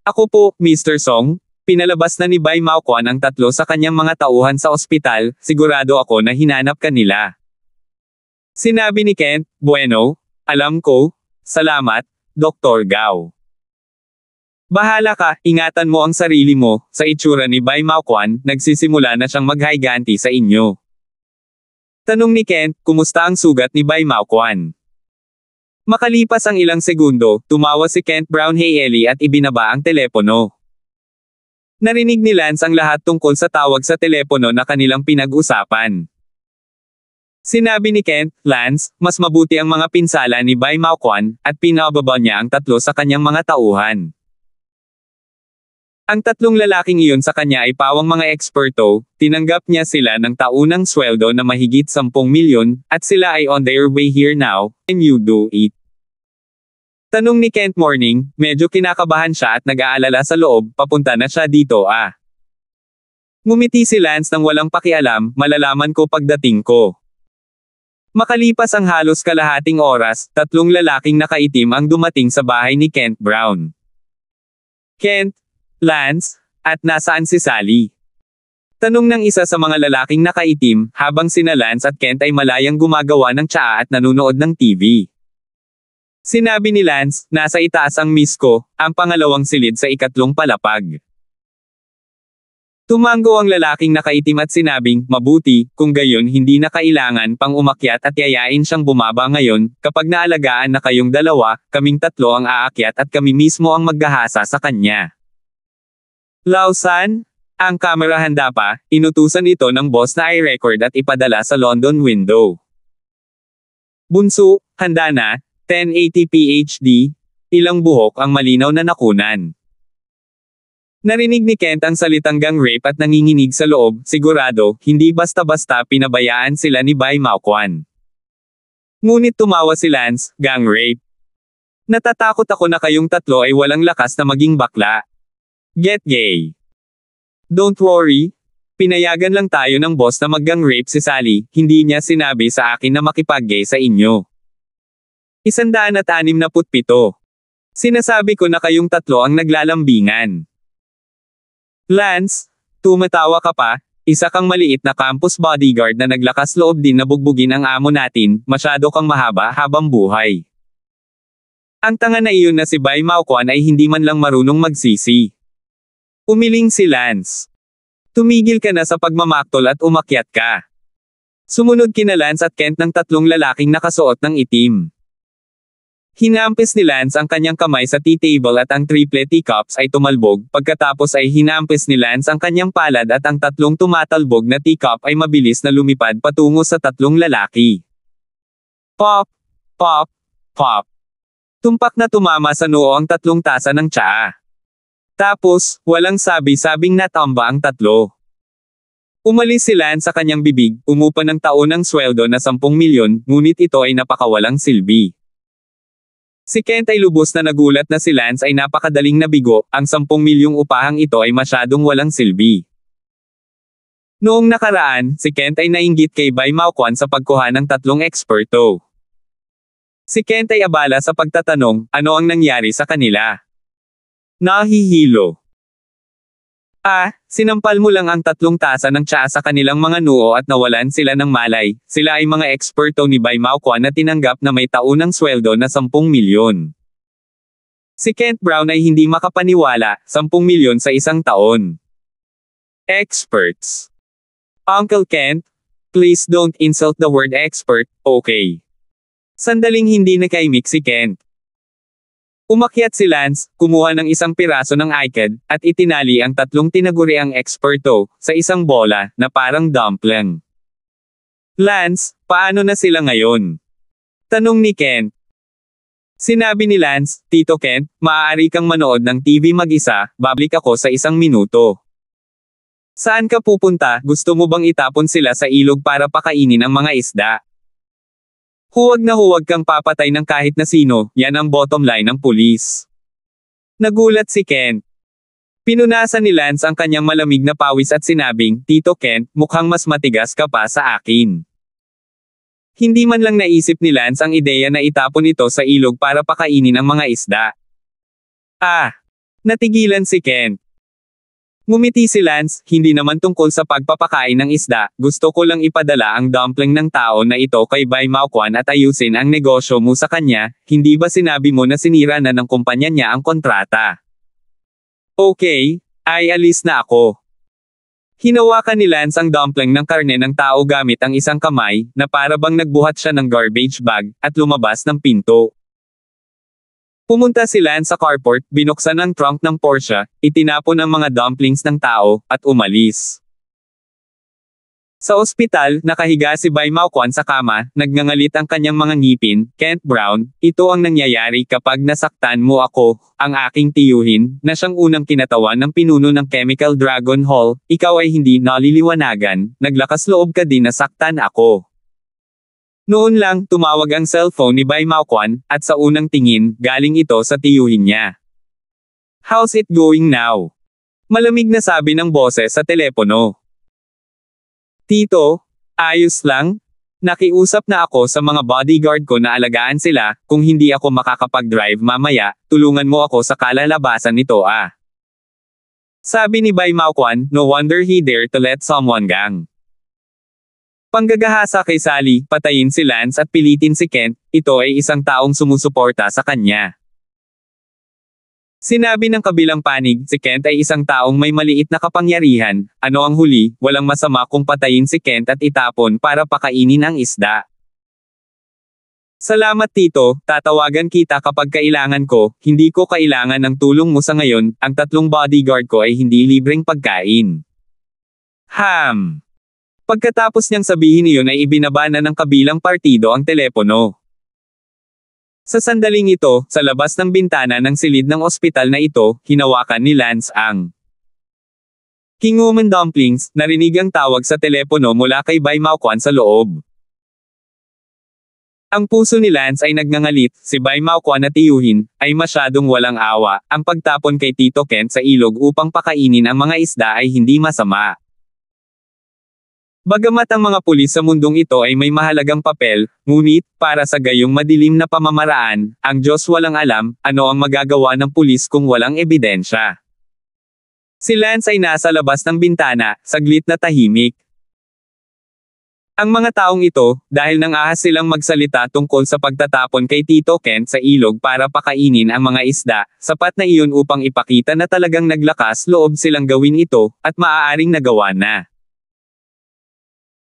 Ako po, Mr. Song. Pinalabas na ni Bai Mao Quan ang 3 sa kanyang mga tauhan sa ospital, sigurado ako na hinanap ka nila. Sinabi ni Kent, bueno, alam ko, salamat, Dr. Gao. Bahala ka, ingatan mo ang sarili mo, sa itsura ni Bai Mao Quan, nagsisimula na siyang maghayganti sa inyo. Tanong ni Kent, kumusta ang sugat ni Bai Mao Quan? Makalipas ang ilang segundo, tumawa si Kent Brown Haley at ibinaba ang telepono. Narinig ni Lance ang lahat tungkol sa tawag sa telepono na kanilang pinag-usapan. Sinabi ni Kent, Lance, mas mabuti ang mga pinsala ni Bai Maoquan, at pinababa niya ang tatlo sa kanyang mga tauhan. Ang tatlong lalaking iyon sa kanya ay pawang mga eksperto, tinanggap niya sila ng taunang sweldo na mahigit 10 milyon, at sila ay on their way here now, and you do it. Tanong ni Kent morning, medyo kinakabahan siya at nag-aalala sa loob, papunta na siya dito ah. Ngumiti si Lance nang walang pakialam, malalaman ko pagdating ko. Makalipas ang halos kalahating oras, tatlong lalaking nakaitim ang dumating sa bahay ni Kent Brown. Kent, Lance, at nasaan si Sally? Tanong ng isa sa mga lalaking nakaitim, habang sina Lance at Kent ay malayang gumagawa ng tsaa at nanunood ng TV. Sinabi ni Lance, nasa itaas ang miss ko, ang pangalawang silid sa ikatlong palapag. Tumango ang lalaking nakaitim at sinabing, mabuti, kung gayon hindi na kailangan pang umakyat at yayain siyang bumaba ngayon, kapag naalagaan na kayong dalawa, kaming tatlo ang aakyat at kami mismo ang maghahasa sa kanya. Lausan, ang kamera handa pa, inutusan ito ng boss na i-record at ipadala sa London window. Bunso, handa na, 1080p HD, ilang buhok ang malinaw na nakunan. Narinig ni Kent ang salitang gang rape at nanginginig sa loob, sigurado, hindi basta-basta pinabayaan sila ni Bai Maoquan. Ngunit tumawa si Lance, gang rape. Natatakot ako na kayong tatlo ay walang lakas na maging bakla. Get gay. Don't worry. Pinayagan lang tayo ng boss na mag-gang rape si Sally, hindi niya sinabi sa akin na makipag-gay sa inyo. 167. Sinasabi ko na kayong tatlo ang naglalambingan. Lance, tumatawa ka pa, isa kang maliit na campus bodyguard na naglakas loob din na bugbugin ang amo natin, masyado kang mahaba habang buhay. Ang tanga na iyon na si Bai Maoquan ay hindi man lang marunong magsisi. Umiling si Lance. Tumigil ka na sa pagmamaktol at umakyat ka. Sumunod kina Lance at Kent ng tatlong lalaking nakasuot ng itim. Hinampis ni Lance ang kanyang kamay sa tea table at ang triple teacups ay tumalbog, pagkatapos ay hinampis ni Lance ang kanyang palad at ang tatlong tumatalbog na teacup ay mabilis na lumipad patungo sa tatlong lalaki. Pop! Pop! Pop! Tumpak na tumama sa noo ang tatlong tasa ng tsaa. Tapos, walang sabi-sabing natamba ang tatlo. Umalis si Lance sa kanyang bibig, umupa ng taon ng sweldo na 10 milyon, ngunit ito ay napakawalang silbi. Si Kent ay lubos na nagulat na si Lance ay napakadaling nabigo, ang 10 milyong upahang ito ay masyadong walang silbi. Noong nakaraan, si Kent ay nainggit kay Bai Maoquan sa pagkuha ng tatlong eksperto. Si Kent ay abala sa pagtatanong, ano ang nangyari sa kanila? Nahihilo. Sinampal mo lang ang tatlong tasa ng tsaa sa kanilang mga noo at nawalan sila ng malay, sila ay mga eksperto ni Bai Maoquan na tinanggap na may taunang sweldo na 10 milyon. Si Kent Brown ay hindi makapaniwala, 10 milyon sa isang taon. Experts. Uncle Kent, please don't insult the word expert, okay? Sandaling hindi nakaimik si Kent. Umakyat si Lance, kumuha ng isang piraso ng iCad, at itinali ang tatlong tinaguriang eksperto, sa isang bola, na parang dumpling. Lance, paano na sila ngayon? Tanong ni Kent. Sinabi ni Lance, Tito Kent, maaari kang manood ng TV mag-isa, babalik ako sa 1 minuto. Saan ka pupunta, gusto mo bang itapon sila sa ilog para pakainin ang mga isda? Huwag na huwag kang papatay ng kahit na sino, yan ang bottom line ng pulis. Nagulat si Kent. Pinunasan ni Lance ang kanyang malamig na pawis at sinabing, Tito Kent, mukhang mas matigas ka pa sa akin. Hindi man lang naisip ni Lance ang ideya na itapon ito sa ilog para pakainin ang mga isda. Natigilan si Kent. Ngumiti si Lance, hindi naman tungkol sa pagpapakain ng isda, gusto ko lang ipadala ang dumpling ng tao na ito kay Bai Maoquan at ayusin ang negosyo mo sa kanya, hindi ba sinabi mo na sinira na ng kumpanya niya ang kontrata? Okay, ay alis na ako. Hinawakan ni Lance ang dumpling ng karne ng tao gamit ang isang kamay, na para bang nagbuhat siya ng garbage bag, at lumabas ng pinto. Pumunta si Lance sa carport, binuksan ang trunk ng Porsche, itinapon ang mga dumplings ng tao, at umalis. Sa ospital, nakahiga si Bai Mao-kwan sa kama, nagngangalit ang kanyang mga ngipin. Kent Brown, ito ang nangyayari kapag nasaktan mo ako, ang aking tiyuhin, na siyang unang kinatawan ng pinuno ng Chemical Dragon Hall, ikaw ay hindi naliliwanagan, naglakas loob ka din na saktan ako. Noon lang, tumawag ang cellphone ni Bai Mao-kwan, at sa unang tingin, galing ito sa tiyuhin niya. How's it going now? Malamig na sabi ng boses sa telepono. Tito, ayos lang? Nakiusap na ako sa mga bodyguard ko na alagaan sila, kung hindi ako makakapag-drive mamaya, tulungan mo ako sa kalalabasan nito ah. Sabi ni Bai Mao-kwan, no wonder he dare to let someone gang. Panggagahasa kay Sally, patayin si Lance at pilitin si Kent, ito ay isang taong sumusuporta sa kanya. Sinabi ng kabilang panig, si Kent ay isang taong may maliit na kapangyarihan, ano ang huli, walang masama kung patayin si Kent at itapon para pakainin ang isda. Salamat tito, tatawagan kita kapag kailangan ko, hindi ko kailangan ng tulong mo sa ngayon, ang 3 bodyguard ko ay hindi libreng pagkain. Pagkatapos niyang sabihin iyon ay ibinaba na ng kabilang partido ang telepono. Sa sandaling ito, sa labas ng bintana ng silid ng ospital na ito, hinawakan ni Lance ang King Woman Dumplings, narinig ang tawag sa telepono mula kay Bai Mao-kwan sa loob. Ang puso ni Lance ay nagngangalit, si Bai Mao-kwan na tiyuhin, ay masyadong walang awa, ang pagtapon kay Tito Kent sa ilog upang pakainin ang mga isda ay hindi masama. Bagamat ang mga pulis sa mundong ito ay may mahalagang papel, ngunit, para sa gayong madilim na pamamaraan, ang Diyos walang alam, ano ang magagawa ng pulis kung walang ebidensya. Si Lance ay nasa labas ng bintana, saglit na tahimik. Ang mga taong ito, dahil nang ahas silang magsalita tungkol sa pagtatapon kay Tito Kent sa ilog para pakainin ang mga isda, sapat na iyon upang ipakita na talagang naglakas loob silang gawin ito, at maaaring nagawa na.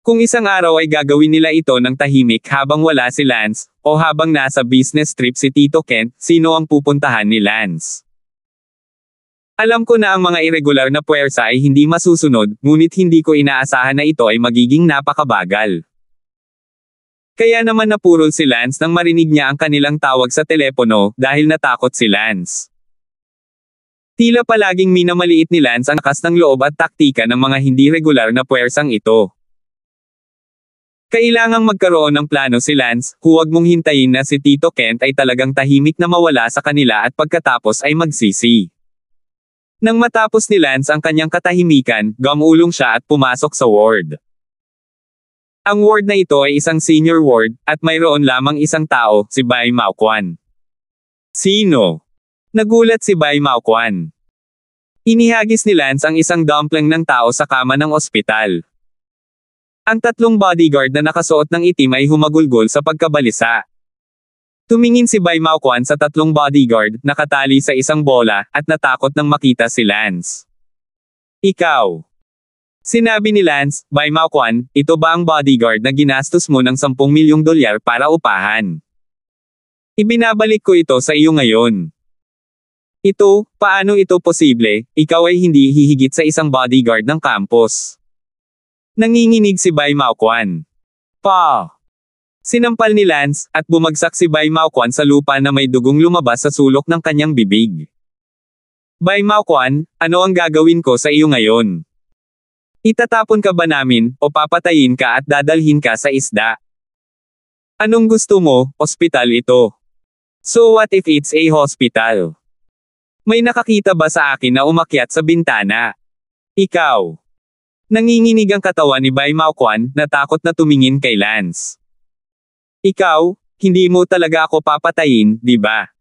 Kung isang araw ay gagawin nila ito ng tahimik habang wala si Lance, o habang nasa business trip si Tito Kent, sino ang pupuntahan ni Lance? Alam ko na ang mga irregular na puwersa ay hindi masusunod, ngunit hindi ko inaasahan na ito ay magiging napakabagal. Kaya naman napurol si Lance nang marinig niya ang kanilang tawag sa telepono, dahil natakot si Lance. Tila palaging minamaliit ni Lance ang lakas ng loob at taktika ng mga hindi regular na puwersang ito. Kailangang magkaroon ng plano si Lance, huwag mong hintayin na si Tito Kent ay talagang tahimik na mawala sa kanila at pagkatapos ay magsisi. Nang matapos ni Lance ang kanyang katahimikan, gumulong siya at pumasok sa ward. Ang ward na ito ay isang senior ward, at mayroon lamang isang tao, si Bai Mao-kwan. Sino? Nagulat si Bai Mao-kwan. Inihagis ni Lance ang isang dumpling ng tao sa kama ng ospital. Ang 3 bodyguard na nakasuot ng itim ay humagulgol sa pagkabalisa. Tumingin si Bai Mao-kwan sa 3 bodyguard, nakatali sa isang bola, at natakot nang makita si Lance. Ikaw. Sinabi ni Lance, Bai Mao-kwan, ito ba ang bodyguard na ginastos mo ng $10 milyong para upahan? Ibinabalik ko ito sa iyo ngayon. Ito, paano ito posible, ikaw ay hindi hihigit sa isang bodyguard ng campus. Nanginginig si Bai Mao-kwan. Sinampal ni Lance, at bumagsak si Bai Mao-kwan sa lupa na may dugong lumabas sa sulok ng kanyang bibig. Bai Mao-kwan, ano ang gagawin ko sa iyo ngayon? Itatapon ka ba namin, o papatayin ka at dadalhin ka sa isda? Anong gusto mo, ospital ito? So what if it's a hospital? May nakakita ba sa akin na umakyat sa bintana? Ikaw. Nanginginig ang katawan ni Bai Mao-kwan, natakot na tumingin kay Lance. Ikaw, hindi mo talaga ako papatayin, di ba?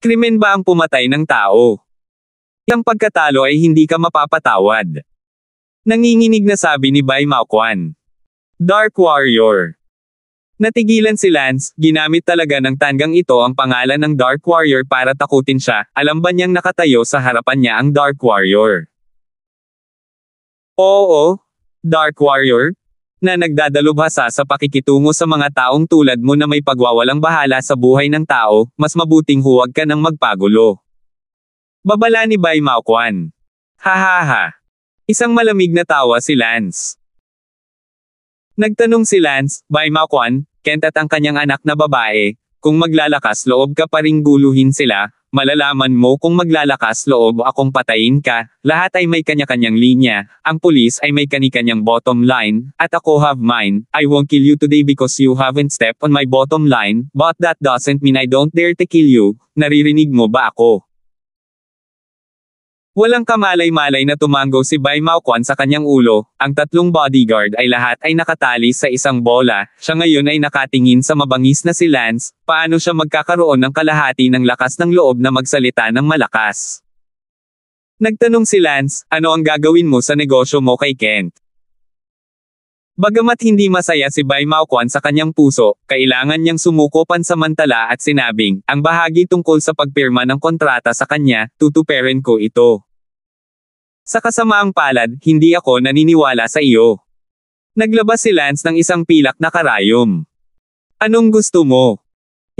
Krimen ba ang pumatay ng tao? Ang pagkatalo ay hindi ka mapapatawad. Nanginginig na sabi ni Bai Mao-kwan. Dark Warrior. Natigilan si Lance, ginamit talaga ng tanggang ito ang pangalan ng Dark Warrior para takutin siya, alam ba niyang nakatayo sa harapan niya ang Dark Warrior? Oo, Dark Warrior, na nagdadalubhasa sa pakikitungo sa mga taong tulad mo na may pagwawalang bahala sa buhay ng tao, mas mabuting huwag ka nang magpagulo. Babala ni Bai Mao-kwan. Hahaha. Isang malamig na tawa si Lance. Nagtanong si Lance, by Makwan, Kent at ang kanyang anak na babae, kung maglalakas loob ka pa ring guluhin sila, malalaman mo kung maglalakas loob akong patayin ka, lahat ay may kanya-kanyang linya, ang pulis ay may kani-kanyang bottom line, at ako have mine, I won't kill you today because you haven't stepped on my bottom line, but that doesn't mean I don't dare to kill you, naririnig mo ba ako? Walang kamalay-malay na tumango si Bai Maokwan sa kanyang ulo, ang tatlong bodyguard ay lahat ay nakatali sa isang bola, siya ngayon ay nakatingin sa mabangis na si Lance, paano siya magkakaroon ng kalahati ng lakas ng loob na magsalita ng malakas. Nagtanong si Lance, ano ang gagawin mo sa negosyo mo kay Kent? Bagamat hindi masaya si Bai Maokwan sa kanyang puso, kailangan niyang sumuko pansamantala at sinabing, ang bahagi tungkol sa pagpirma ng kontrata sa kanya, tutuperin ko ito. Sa kasamaang palad, hindi ako naniniwala sa iyo. Naglabas si Lance ng isang pilak na karayom. Anong gusto mo?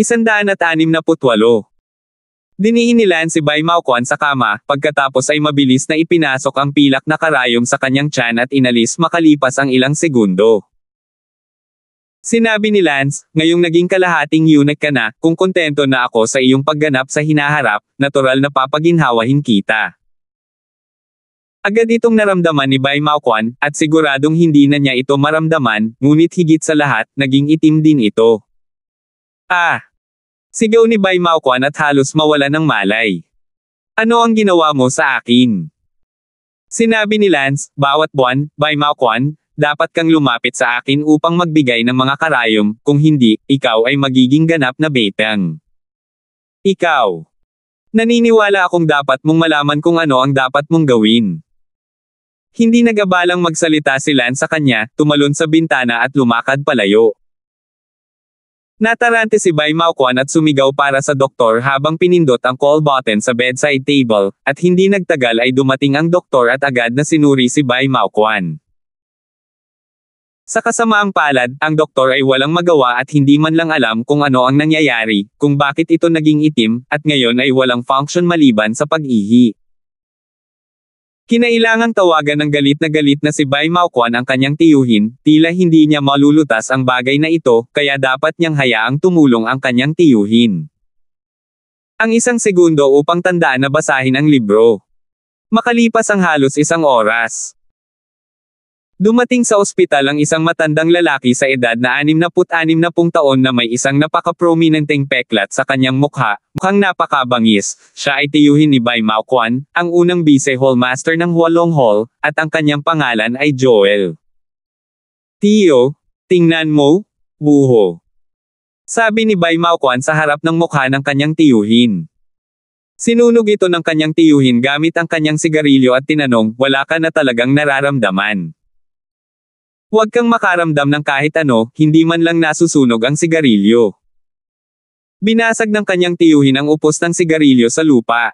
168. Diniin ni Lance si Bai Maokwan sa kama, pagkatapos ay mabilis na ipinasok ang pilak na karayom sa kanyang tiyan at inalis makalipas ang ilang segundo. Sinabi ni Lance, ngayong naging kalahating eunuch ka na, kung kontento na ako sa iyong pagganap sa hinaharap, natural na papaginhawahin kita. Agad itong naramdaman ni Bai Maokwan, at siguradong hindi na niya ito maramdaman, ngunit higit sa lahat, naging itim din ito. Sigaw ni Bai Maokwan at halos mawala ng malay. Ano ang ginawa mo sa akin? Sinabi ni Lance, bawat buwan, Bai Maokwan, dapat kang lumapit sa akin upang magbigay ng mga karayom, kung hindi, ikaw ay magiging ganap na betang. Ikaw. Naniniwala akong dapat mong malaman kung ano ang dapat mong gawin. Hindi nagabalang magsalita si Lance sa kanya, tumalon sa bintana at lumakad palayo. Natarante si Bai Maokwan at sumigaw para sa doktor habang pinindot ang call button sa bedside table, at hindi nagtagal ay dumating ang doktor at agad na sinuri si Bai Maokwan. Sa kasamaang palad, ang doktor ay walang magawa at hindi man lang alam kung ano ang nangyayari, kung bakit ito naging itim, at ngayon ay walang function maliban sa pag-ihi. Kinailangang tawagan ng galit na si Bai Maokwan ang kanyang tiyuhin, tila hindi niya malulutas ang bagay na ito, kaya dapat niyang hayaang tumulong ang kanyang tiyuhin. Ang isang segundo upang tandaan na basahin ang libro. Makalipas ang halos isang oras. Dumating sa ospital ang isang matandang lalaki sa edad na 66 taon na may isang napaka-prominenteng peklat sa kanyang mukha, mukhang napakabangis. Siya ay tiyuhin ni Bai Maokwan, ang unang vice hallmaster ng Hualong Hall, at ang kanyang pangalan ay Joel. Tiyo, tingnan mo, buho. Sabi ni Bai Maokwan sa harap ng mukha ng kanyang tiyuhin. Sinunog ito ng kanyang tiyuhin gamit ang kanyang sigarilyo at tinanong, wala ka na talagang nararamdaman. Huwag kang makaramdam ng kahit ano, hindi man lang nasusunog ang sigarilyo. Binasag ng kanyang tiyuhin ang upos ng sigarilyo sa lupa.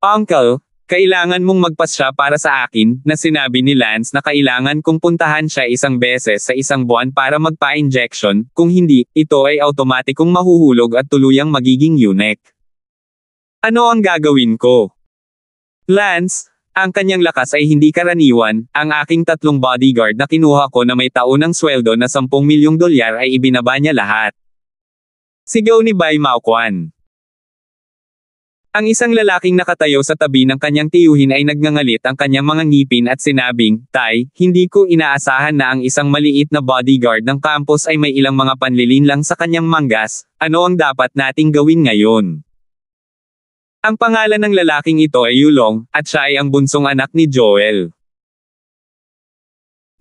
Uncle, kailangan mong magpasya para sa akin, na sinabi ni Lance na kailangan kong puntahan siya isang beses sa isang buwan para magpa-injection, kung hindi, ito ay automatikong mahuhulog at tuluyang magiging eunuch. Ano ang gagawin ko? Lance, ang kanyang lakas ay hindi karaniwan, ang aking 3 bodyguard na kinuha ko na may taunang sweldo na $10 milyong ay ibinaba niya lahat. Sigaw ni Bai Maokwan. Ang isang lalaking nakatayo sa tabi ng kanyang tiyuhin ay nagngangalit ang kanyang mga ngipin at sinabing, Tay, hindi ko inaasahan na ang isang maliit na bodyguard ng campus ay may ilang mga panlilinlang sa kanyang manggas, ano ang dapat nating gawin ngayon? Ang pangalan ng lalaking ito ay Yulong, at siya ay ang bunsong anak ni Joel.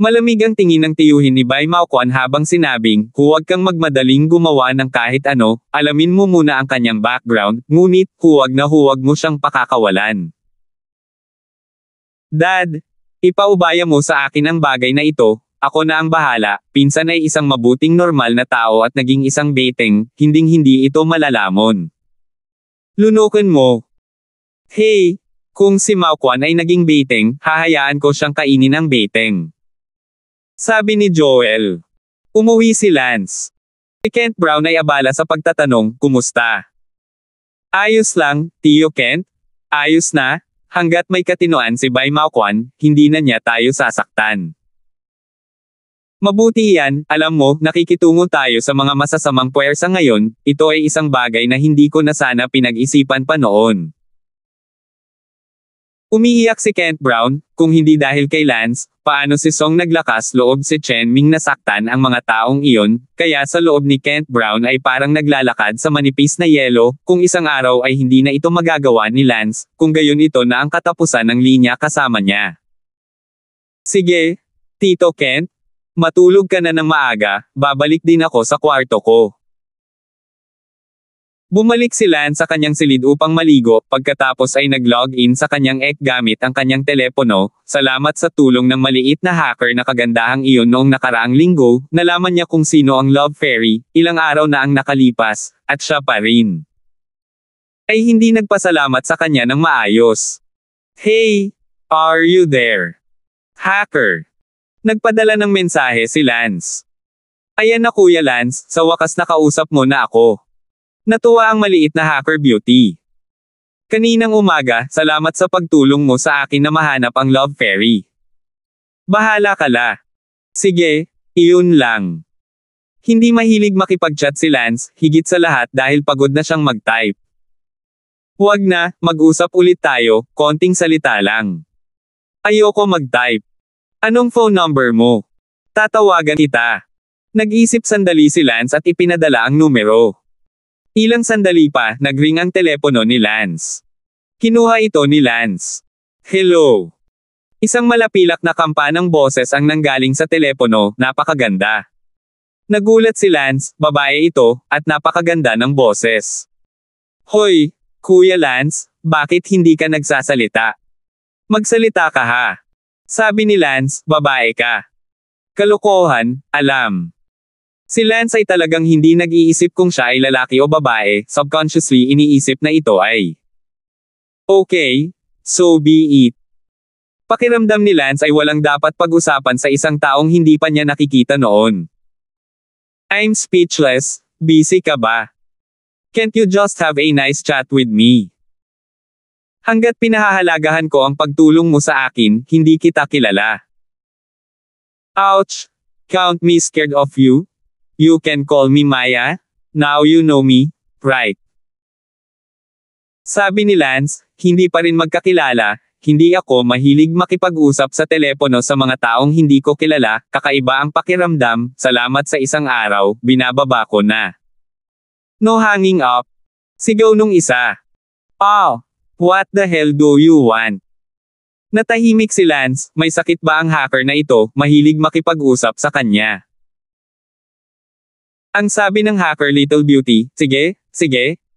Malamig ang tingin ng tiyuhin ni Bai Maokwan habang sinabing, huwag kang magmadaling gumawa ng kahit ano, alamin mo muna ang kanyang background, ngunit, huwag mo siyang pakakawalan. Dad, ipaubaya mo sa akin ang bagay na ito, ako na ang bahala, pinsan ay isang mabuting normal na tao at naging isang beteng, hinding-hindi ito malalamon. Lunukin mo. Hey, kung si Maokwan ay naging beteng, hahayaan ko siyang kainin ang beteng. Sabi ni Joel. Umuwi si Lance. Si Kent Brown ay abala sa pagtatanong, kumusta? Ayos lang, Tiyo Kent. Ayos na, hanggat may katinoan si Bai Maokwan, hindi na niya tayo sasaktan. Mabuti yan, alam mo, nakikitungo tayo sa mga masasamang puwersa ngayon, ito ay isang bagay na hindi ko na sana pinag-isipan pa noon. Umiiyak si Kent Brown, kung hindi dahil kay Lance, paano si Song naglakas loob si Chen Ming nasaktan ang mga taong iyon, kaya sa loob ni Kent Brown ay parang naglalakad sa manipis na yelo, kung isang araw ay hindi na ito magagawa ni Lance, kung gayon ito na ang katapusan ng linya kasama niya. Sige, Tito Kent, matulog ka na ng maaga, babalik din ako sa kwarto ko. Bumalik si Lance sa kanyang silid upang maligo, pagkatapos ay nag-log-in sa kanyang ek gamit ang kanyang telepono, salamat sa tulong ng maliit na hacker na kagandahang iyon noong nakaraang linggo, nalaman niya kung sino ang Love Fairy, ilang araw na ang nakalipas, at siya pa rin ay hindi nagpasalamat sa kanya ng maayos. Hey! Are you there? Hacker! Nagpadala ng mensahe si Lance. Ayan na Kuya Lance, sa wakas nakausap mo na ako. Natuwa ang maliit na hacker beauty. Kaninang umaga, salamat sa pagtulong mo sa akin na mahanap ang Love Fairy. Bahala ka la. Sige, iyon lang. Hindi mahilig makipag-chat si Lance, higit sa lahat dahil pagod na siyang mag-type. Huwag na, mag-usap ulit tayo, konting salita lang. Ayoko mag-type. Anong phone number mo? Tatawagan kita. Nag-isip sandali si Lance at ipinadala ang numero. Ilang sandali pa, nagring ang telepono ni Lance. Kinuha ito ni Lance. Hello. Isang malapilak na kampanang boses ang nanggaling sa telepono, napakaganda. Nagulat si Lance, babae ito, at napakaganda ng boses. Hoy, Kuya Lance, bakit hindi ka nagsasalita? Magsalita ka ha. Sabi ni Lance, babae ka. Kalokohan, alam. Si Lance ay talagang hindi nag-iisip kung siya ay lalaki o babae, subconsciously iniisip na ito ay okay, so be it. Pakiramdam ni Lance ay walang dapat pag-usapan sa isang taong hindi pa niya nakikita noon. I'm speechless, busy ka ba? Can't you just have a nice chat with me? Hanggat pinahahalagahan ko ang pagtulong mo sa akin, hindi kita kilala. Ouch! Count me scared of you? You can call me Maya, now you know me, right? Sabi ni Lance, hindi pa rin magkakilala, hindi ako mahilig makipag-usap sa telepono sa mga taong hindi ko kilala, kakaiba ang pakiramdam, salamat sa isang araw, binababa ko na. No hanging up. Sigaw nung isa. Oh, what the hell do you want? Natahimik si Lance, may sakit ba ang hacker na ito, mahilig makipag-usap sa kanya? Ang sabi ng hacker Little Beauty, sige,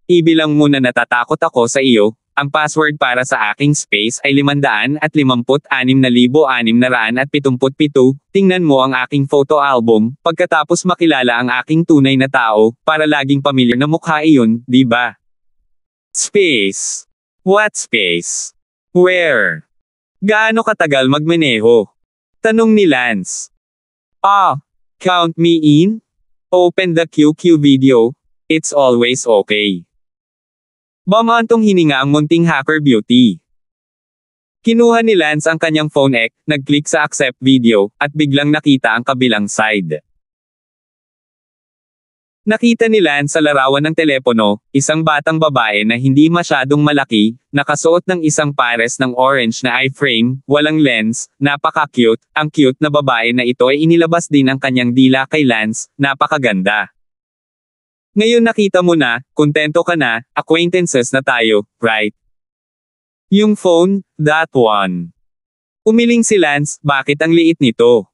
ibilang muna natatakot ako sa iyo, ang password para sa aking space ay 556,677, tingnan mo ang aking photo album, pagkatapos makilala ang aking tunay na tao, para laging pamilyar na mukha iyon, di ba? Space. What space? Where? Gaano katagal magmaneho? Tanong ni Lance. Count me in? Open the QQ video. It's always okay. Bamantong hininga ang munting hacker beauty. Kinuha ni Lance ang kanyang phone ek, nag-click sa accept video, at biglang nakita ang kabilang side. Nakita ni Lance sa larawan ng telepono, isang batang babae na hindi masyadong malaki, nakasuot ng isang pares ng orange na iframe, walang lens, napaka-cute, ang cute na babae na ito ay inilabas din ang kanyang dila kay Lance, napakaganda. Ngayon nakita mo na, kontento ka na, acquaintances na tayo, right? Yung phone, that one. Umiling si Lance, bakit ang liit nito?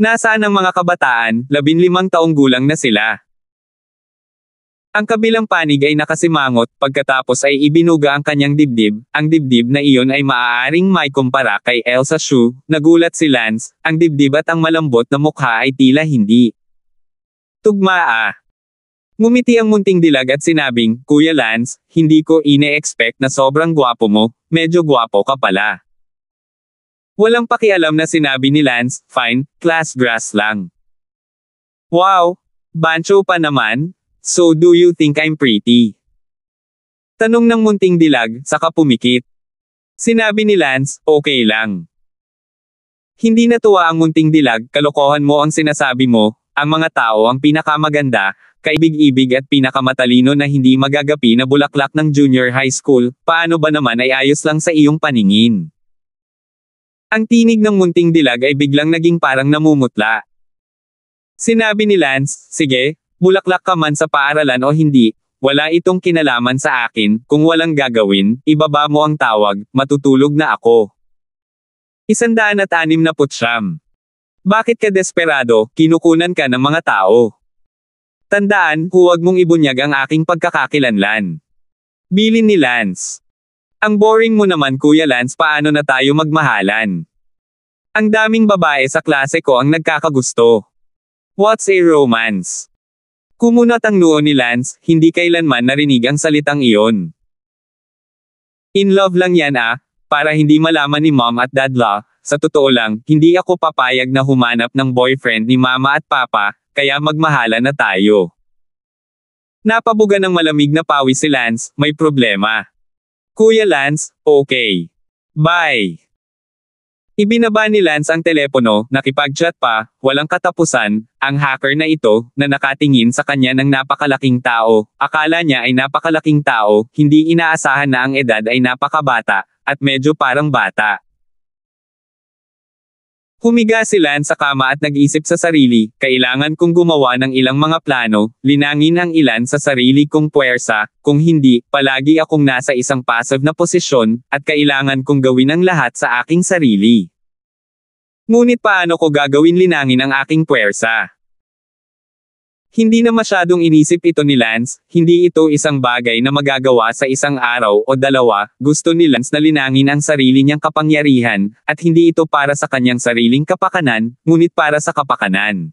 Nasaan ang mga kabataan, 15 taong gulang na sila? Ang kabilang panig ay nakasimangot, pagkatapos ay ibinuga ang kanyang dibdib, ang dibdib na iyon ay maaaring may kumpara kay Elsa Shue, nagulat si Lance, ang dibdib at ang malambot na mukha ay tila hindi tugma. Ngumiti ang munting dilag at sinabing, Kuya Lance, hindi ko ine-expect na sobrang gwapo mo, medyo gwapo ka pala. Walang pakialam na sinabi ni Lance, fine, class grass lang. Wow! Bancho pa naman? So do you think I'm pretty? Tanong ng munting dilag, saka pumikit. Sinabi ni Lance, okay lang. Hindi natuwa ang munting dilag, kalokohan mo ang sinasabi mo, ang mga tao ang pinakamaganda, kaibig-ibig at pinakamatalino na hindi magagapi na bulaklak ng junior high school, paano ba naman ay ayos lang sa iyong paningin? Ang tinig ng munting dilag ay biglang naging parang namumutla. Sinabi ni Lance, sige, bulaklak ka man sa paaralan o hindi, wala itong kinalaman sa akin, kung walang gagawin, ibaba mo ang tawag, matutulog na ako. 169. Bakit ka desperado, kinukunan ka ng mga tao? Tandaan, huwag mong ibunyag ang aking pagkakakilanlan. Bilin ni Lance. Ang boring mo naman Kuya Lance, paano na tayo magmahalan? Ang daming babae sa klase ko ang nagkakagusto. What's a romance? Kumunat ang noo ni Lance, hindi kailanman narinig ang salitang iyon. In love lang yan para hindi malaman ni mom at dad sa totoo lang, hindi ako papayag na humanap ng boyfriend ni mama at papa, kaya magmahala na tayo. Napabuga ng malamig na pawis si Lance, may problema. Kuya Lance, okay. Bye. Ibinaba ni Lance ang telepono, nakipag-chat pa, walang katapusan, ang hacker na ito, na nakatingin sa kanya ng napakalaking tao, akala niya ay napakalaking tao, hindi inaasahan na ang edad ay napakabata, at medyo parang bata. Humiga si Lance sa kama at nag-isip sa sarili, kailangan kong gumawa ng ilang mga plano, linangin ang ilan sa sarili kong puwersa, kung hindi, palagi akong nasa isang passive na posisyon, at kailangan kong gawin ang lahat sa aking sarili. Ngunit paano ko gagawin linangin ang aking puwersa? Hindi na masyadong inisip ito ni Lance, hindi ito isang bagay na magagawa sa isang araw o dalawa, gusto ni Lance na linangin ang sarili niyang kapangyarihan, at hindi ito para sa kanyang sariling kapakanan, ngunit para sa kapakanan.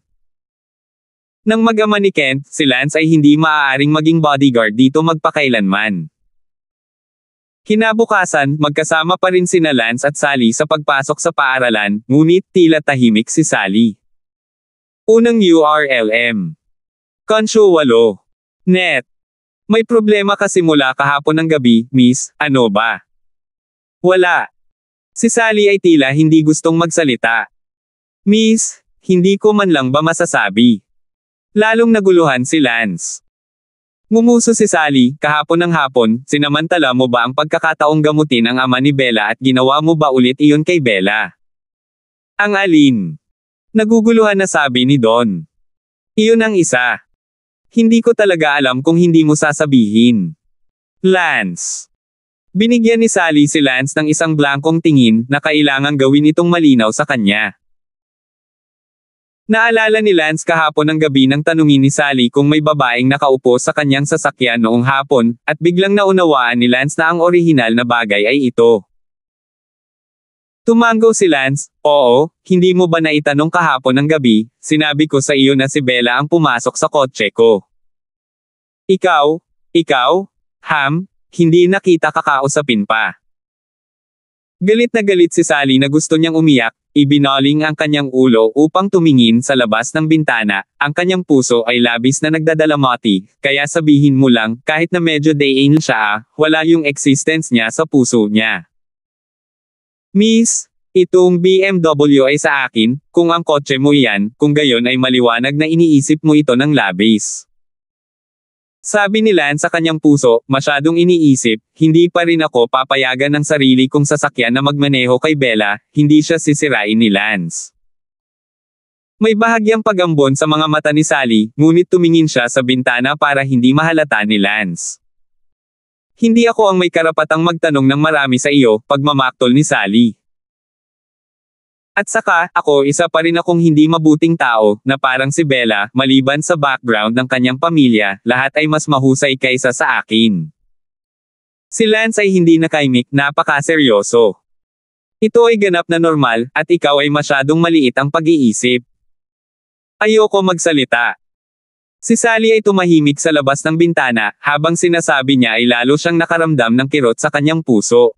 Nang mag-ama ni Kent, si Lance ay hindi maaaring maging bodyguard dito magpakailanman. Kinabukasan, magkasama pa rin sina Lance at Sally sa pagpasok sa paaralan, ngunit tila tahimik si Sally. Unang URLM. Konsyo 8. Net. May problema kasi mula kahapon ng gabi, miss, ano ba? Wala. Si Sally ay tila hindi gustong magsalita. Miss, hindi ko man lang ba masasabi? Lalong naguluhan si Lance. Ngumuso si Sally, kahapon ng hapon, sinamantala mo ba ang pagkakataong gamutin ang ama ni Bella at ginawa mo ba ulit iyon kay Bella? Ang alin? Naguguluhan na sabi ni Don. Iyon ang isa. Hindi ko talaga alam kung hindi mo sasabihin. Lance. Binigyan ni Sally si Lance ng isang blankong tingin na kailangang gawin itong malinaw sa kanya. Naalala ni Lance kahapon ng gabi nang tanungin ni Sally kung may babaeng nakaupo sa kanyang sasakyan noong hapon, at biglang naunawaan ni Lance na ang orihinal na bagay ay ito. Tumango si Lance, oo, hindi mo ba naitanong kahapon ng gabi, sinabi ko sa iyo na si Bella ang pumasok sa kotse ko. Ikaw, hindi nakita kakausapin pa. Galit na galit si Sally na gusto niyang umiyak, ibinaling ang kanyang ulo upang tumingin sa labas ng bintana, ang kanyang puso ay labis na nagdadalamati, kaya sabihin mo lang, kahit na medyo day-in siya wala yung existence niya sa puso niya. Miss, itong BMW ay sa akin, kung ang kotse mo yan, kung gayon ay maliwanag na iniisip mo ito ng labis. Sabi ni Lance sa kanyang puso, masyadong iniisip, hindi pa rin ako papayagan ng sarili kong sasakyan na magmaneho kay Bella, hindi siya sisirain ni Lance. May bahagyang pagambon sa mga mata ni Sally, ngunit tumingin siya sa bintana para hindi mahalata ni Lance. Hindi ako ang may karapatang magtanong ng marami sa iyo, pagmamaktol ni Sally. At saka, ako isa pa rin akong hindi mabuting tao, na parang si Bella, maliban sa background ng kanyang pamilya, lahat ay mas mahusay kaysa sa akin. Si Lance ay hindi nakaimik, napaka-seryoso. Ito ay ganap na normal, at ikaw ay masyadong maliit ang pag-iisip. Ayoko magsalita. Si Sally ay tumahimik sa labas ng bintana, habang sinasabi niya ay lalo siyang nakaramdam ng kirot sa kanyang puso.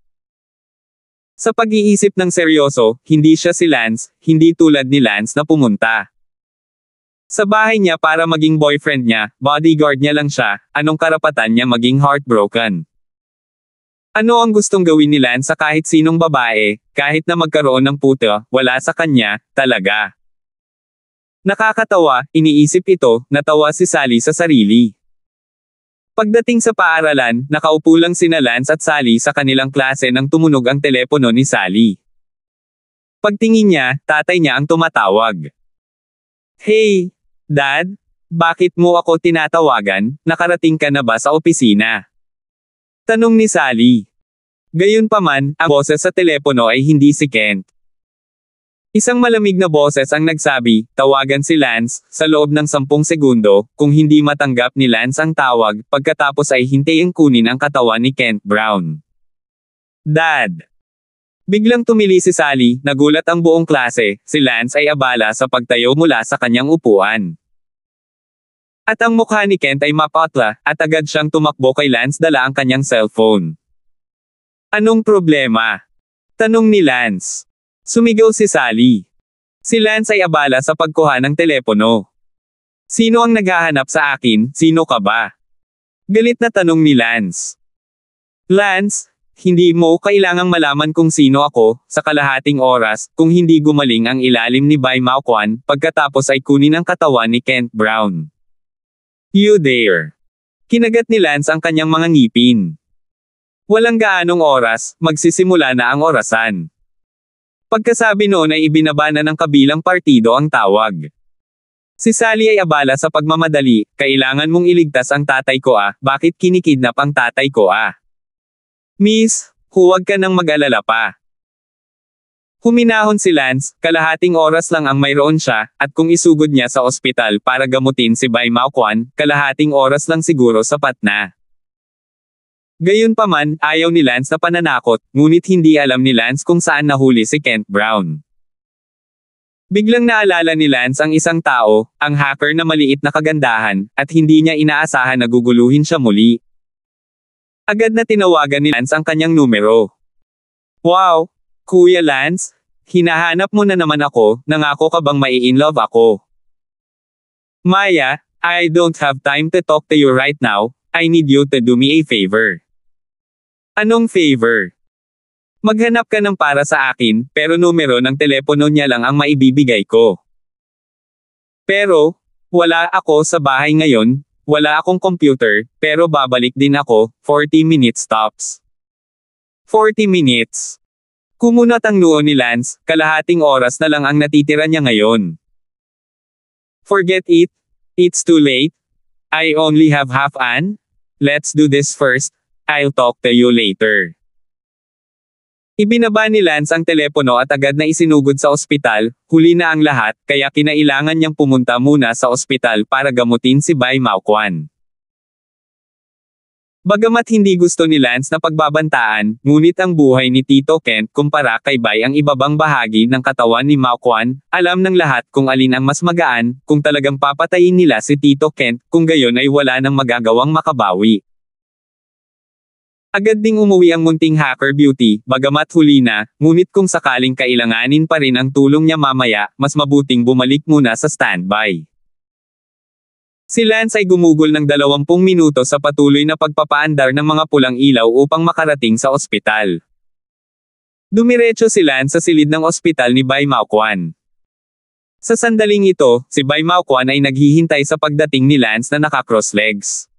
Sa pag-iisip ng seryoso, hindi siya si Lance, hindi tulad ni Lance na pumunta sa bahay niya para maging boyfriend niya, bodyguard niya lang siya, anong karapatan niya maging heartbroken? Ano ang gustong gawin ni Lance sa kahit sinong babae, kahit na magkaroon ng puto, wala sa kanya, talaga. Nakakatawa, iniisip ito, natawa si Sally sa sarili. Pagdating sa paaralan, nakaupo lang sina Lance at Sally sa kanilang klase nang tumunog ang telepono ni Sally. Pagtingin niya, tatay niya ang tumatawag. Hey, Dad? Bakit mo ako tinatawagan? Nakarating ka na ba sa opisina? Tanong ni Sally. Gayunpaman, ang boses sa telepono ay hindi si Kent. Isang malamig na boses ang nagsabi, tawagan si Lance, sa loob ng 10 segundo, kung hindi matanggap ni Lance ang tawag, pagkatapos ay hintayin kunin ang katawan ni Kent Brown. Dad! Biglang tumili si Sally, nagulat ang buong klase, si Lance ay abala sa pagtayo mula sa kanyang upuan. At ang mukha ni Kent ay mapatla, at agad siyang tumakbo kay Lance dala ang kanyang cellphone. Anong problema? Tanong ni Lance. Sumigaw si Sally. Si Lance ay abala sa pagkuha ng telepono. Sino ang naghahanap sa akin? Sino ka ba? Galit na tanong ni Lance. Lance, hindi mo kailangang malaman kung sino ako, sa kalahating oras, kung hindi gumaling ang ilalim ni Bai Mao Quan, pagkatapos ay kunin ang katawan ni Kent Brown. You dare. Kinagat ni Lance ang kanyang mga ngipin. Walang gaanong oras, magsisimula na ang orasan. Pagkasabi noon ay ibinaba na ng kabilang partido ang tawag. Si Sally ay abala sa pagmamadali, kailangan mong iligtas ang tatay ko bakit kinikidnap ang tatay ko Miss, huwag ka nang mag-alala pa. Huminahon si Lance, kalahating oras lang ang mayroon siya, at kung isugod niya sa ospital para gamutin si Bai Mao Quan, kalahating oras lang siguro sapat na. Gayunpaman, ayaw ni Lance na pananakot, ngunit hindi alam ni Lance kung saan nahuli si Kent Brown. Biglang naalala ni Lance ang isang tao, ang hacker na maliit na kagandahan, at hindi niya inaasahan na guguluhin siya muli. Agad na tinawagan ni Lance ang kanyang numero. Wow! Kuya Lance, hinahanap mo na naman ako, nangako ka bang mai-inlove ako? Maya, I don't have time to talk to you right now, I need you to do me a favor. Anong favor? Maghanap ka ng para sa akin, pero numero ng telepono niya lang ang maibibigay ko. Pero, wala ako sa bahay ngayon, wala akong computer, pero babalik din ako, 40 minutes tops. 40 minutes. Kumunat ang noo ni Lance, kalahating oras na lang ang natitira niya ngayon. Forget it. It's too late. I only have half an. Let's do this first. I'll talk to you later. Ibinaba ni Lance ang telepono at agad na isinugod sa ospital, huli na ang lahat, kaya kinailangan niyang pumunta muna sa ospital para gamutin si Bai Mao Quan. Bagamat hindi gusto ni Lance na pagbabantaan, ngunit ang buhay ni Tito Kent kumpara kay Bai ang ibabang bahagi ng katawan ni Mao Quan, alam ng lahat kung alin ang mas magaan, kung talagang papatayin nila si Tito Kent, kung gayon ay wala nang magagawang makabawi. Agad ding umuwi ang munting hacker beauty, bagamat huli na, ngunit kung sakaling kailanganin pa rin ang tulong niya mamaya, mas mabuting bumalik muna sa standby. Si Lance ay gumugol ng 20 minuto sa patuloy na pagpapaandar ng mga pulang ilaw upang makarating sa ospital. Dumiretso si Lance sa silid ng ospital ni Bai Mao Quan. Sa sandaling ito, si Bai Mao Quan ay naghihintay sa pagdating ni Lance na naka-cross legs.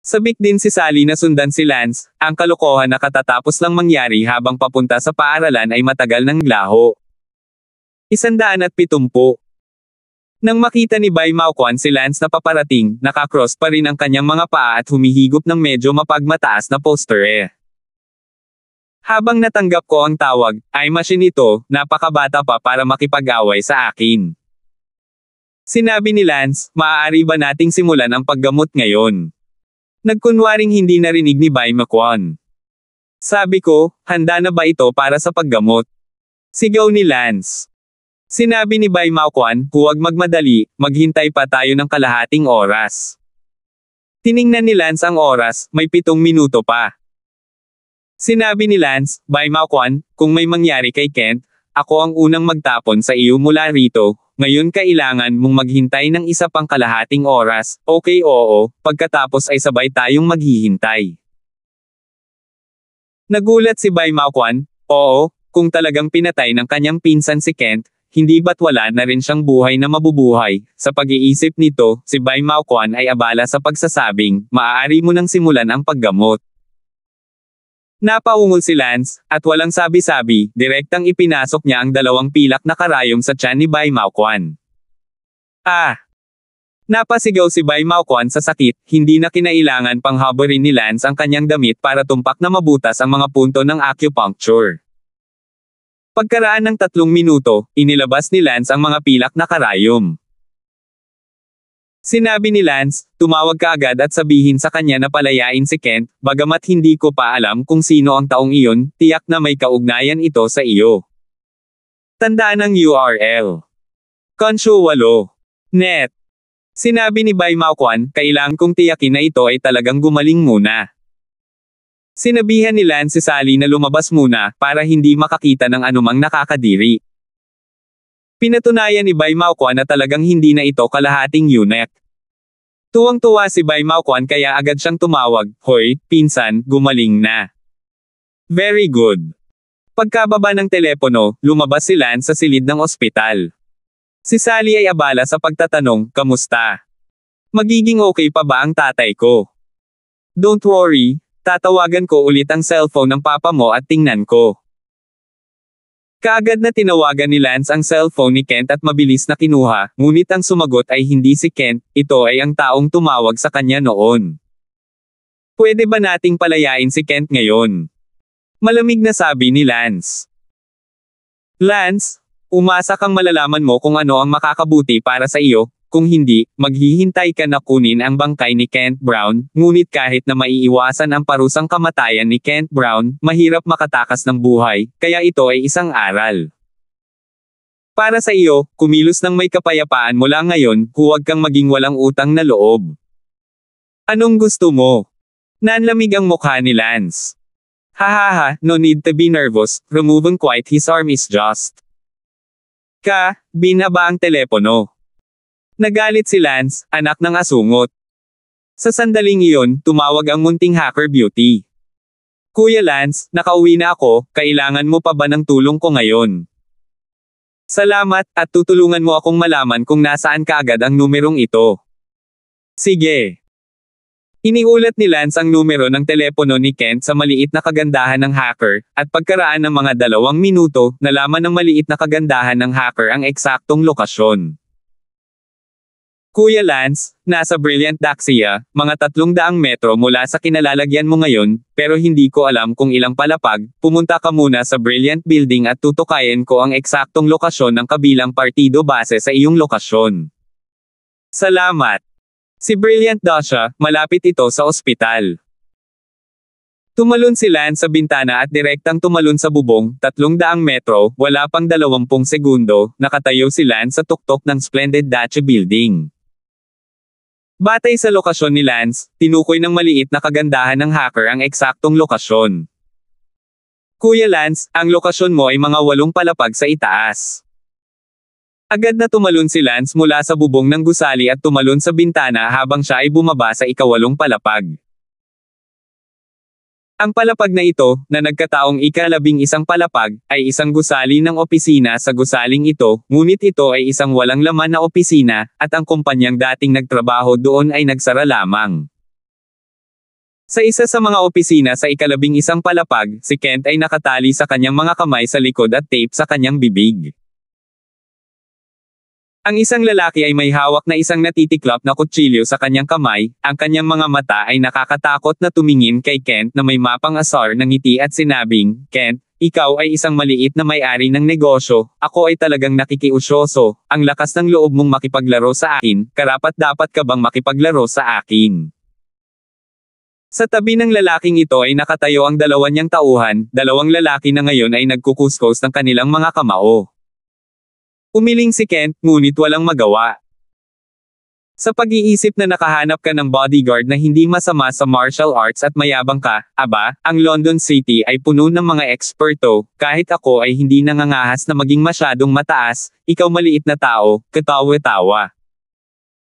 Sabik din si Sally na sundan si Lance, ang kalokohan na katatapos lang mangyari habang papunta sa paaralan ay matagal ng laho. 170. Nang makita ni Bai Mao Quan si Lance na paparating, nakakross pa rin ang kanyang mga paa at humihigop ng medyo mapagmataas na poster Habang natanggap ko ang tawag, ay machine ito, napakabata pa para makipag-away sa akin. Sinabi ni Lance, maaari ba nating simulan ang paggamot ngayon? Nagkunwaring hindi narinig ni Bai Mao Quan. Sabi ko, handa na ba ito para sa paggamot? Sigaw ni Lance. Sinabi ni Bai Mao Quan, huwag magmadali, maghintay pa tayo ng kalahating oras. Tiningnan ni Lance ang oras, may 7 minuto pa. Sinabi ni Lance, Bai Mao Quan, kung may mangyari kay Kent, ako ang unang magtapon sa iyo mula rito, ngayon kailangan mong maghintay ng isa pang kalahating oras, okay oo, pagkatapos ay sabay tayong maghihintay. Nagulat si Bai Maoquan, oo, kung talagang pinatay ng kanyang pinsan si Kent, hindi ba't wala na rin siyang buhay na mabubuhay? Sa pag-iisip nito, si Bai Maoquan ay abala sa pagsasabing, maaari mo nang simulan ang paggamot. Napaungol si Lance, at walang sabi-sabi, direktang ipinasok niya ang 2 pilak na karayom sa tiyan ni Bai Maoquan. Ah! Napasigaw si Bai Maoquan sa sakit, hindi na kinailangan pang haburin ni Lance ang kanyang damit para tumpak na mabutas ang mga punto ng acupuncture. Pagkaraan ng 3 minuto, inilabas ni Lance ang mga pilak na karayom. Sinabi ni Lance, tumawag ka agad at sabihin sa kanya na palayain si Kent, bagamat hindi ko pa alam kung sino ang taong iyon, tiyak na may kaugnayan ito sa iyo. Tandaan ang URL. Konsyo 8. Net. Sinabi ni Bai Maoquan, kailangan kong tiyakin na ito ay talagang gumaling muna. Sinabihan ni Lance si Sally na lumabas muna, para hindi makakita ng anumang nakakadiri. Pinatunayan ni Bai Maoquan na talagang hindi na ito kalahating eunuch. Tuwang-tuwa si Bai Maoquan kaya agad siyang tumawag, hoy, pinsan, gumaling na. Very good. Pagkababa ng telepono, lumabas si Lance sa silid ng ospital. Si Sally ay abala sa pagtatanong, kamusta? Magiging okay pa ba ang tatay ko? Don't worry, tatawagan ko ulit ang cellphone ng papa mo at tingnan ko. Kaagad na tinawagan ni Lance ang cellphone ni Kent at mabilis na kinuha, ngunit ang sumagot ay hindi si Kent, ito ay ang taong tumawag sa kanya noon. Pwede ba nating palayain si Kent ngayon? Malamig na sabi ni Lance. Lance, umasa kang malalaman mo kung ano ang makakabuti para sa iyo, kung hindi, maghihintay ka na kunin ang bangkay ni Kent Brown, ngunit kahit na maiiwasan ang parusang kamatayan ni Kent Brown, mahirap makatakas ng buhay, kaya ito ay isang aral. Para sa iyo, kumilos ng may kapayapaan mula ngayon, huwag kang maging walang utang na loob. Anong gusto mo? Nanlamig ang mukha ni Lance. Hahaha, no need to be nervous, removing quite his arm is just. Binaba ang telepono. Nagalit si Lance, anak ng asungot. Sa sandaling iyon, tumawag ang munting hacker beauty. Kuya Lance, nakauwi na ako, kailangan mo pa ba ng tulong ko ngayon? Salamat, at tutulungan mo akong malaman kung nasaan kaagad ang numerong ito. Sige. Iniulat ni Lance ang numero ng telepono ni Kent sa maliit na kagandahan ng hacker, at pagkaraan ng mga 2 minuto, nalaman ng maliit na kagandahan ng hacker ang eksaktong lokasyon. Kuya Lance, nasa Brilliant Daxia, mga 300 metro mula sa kinalalagyan mo ngayon, pero hindi ko alam kung ilang palapag, pumunta ka muna sa Brilliant Building at tutukayin ko ang eksaktong lokasyon ng kabilang partido base sa iyong lokasyon. Salamat. Si Brilliant Dasha, malapit ito sa ospital. Tumalon si Lance sa bintana at direktang tumalon sa bubong, 300 metro, wala pang 20 segundo, nakatayo si Lance sa tuktok ng Splendid Dacha Building. Batay sa lokasyon ni Lance, tinukoy ng maliit na kagandahan ng hacker ang eksaktong lokasyon. Kuya Lance, ang lokasyon mo ay mga 8 palapag sa itaas. Agad na tumalon si Lance mula sa bubong ng gusali at tumalon sa bintana habang siya ay bumaba sa ika-8 palapag. Ang palapag na ito, na nagkataong ika-11 palapag, ay isang gusali ng opisina sa gusaling ito, ngunit ito ay isang walang laman na opisina, at ang kumpanyang dating nagtrabaho doon ay nagsara lamang. Sa isa sa mga opisina sa ika-11 palapag, si Kent ay nakatali sa kanyang mga kamay sa likod at tape sa kanyang bibig. Ang isang lalaki ay may hawak na isang natitiklop na kutsilyo sa kanyang kamay, ang kanyang mga mata ay nakakatakot na tumingin kay Kent na may mapang asar ng ngiti at sinabing, Kent, ikaw ay isang maliit na may-ari ng negosyo, ako ay talagang nakikiusyoso, ang lakas ng loob mong makipaglaro sa akin, karapat-dapat ka bang makipaglaro sa akin? Sa tabi ng lalaking ito ay nakatayo ang 2 niyang tauhan, 2 lalaki na ngayon ay nagkukuskos ng kanilang mga kamao. Umiling si Kent, ngunit walang magawa. Sa pag-iisip na nakahanap ka ng bodyguard na hindi masama sa martial arts at mayabang ka, aba, ang London City ay puno ng mga eksperto, kahit ako ay hindi nangangahas na maging masyadong mataas, ikaw maliit na tao, katawa-tawa.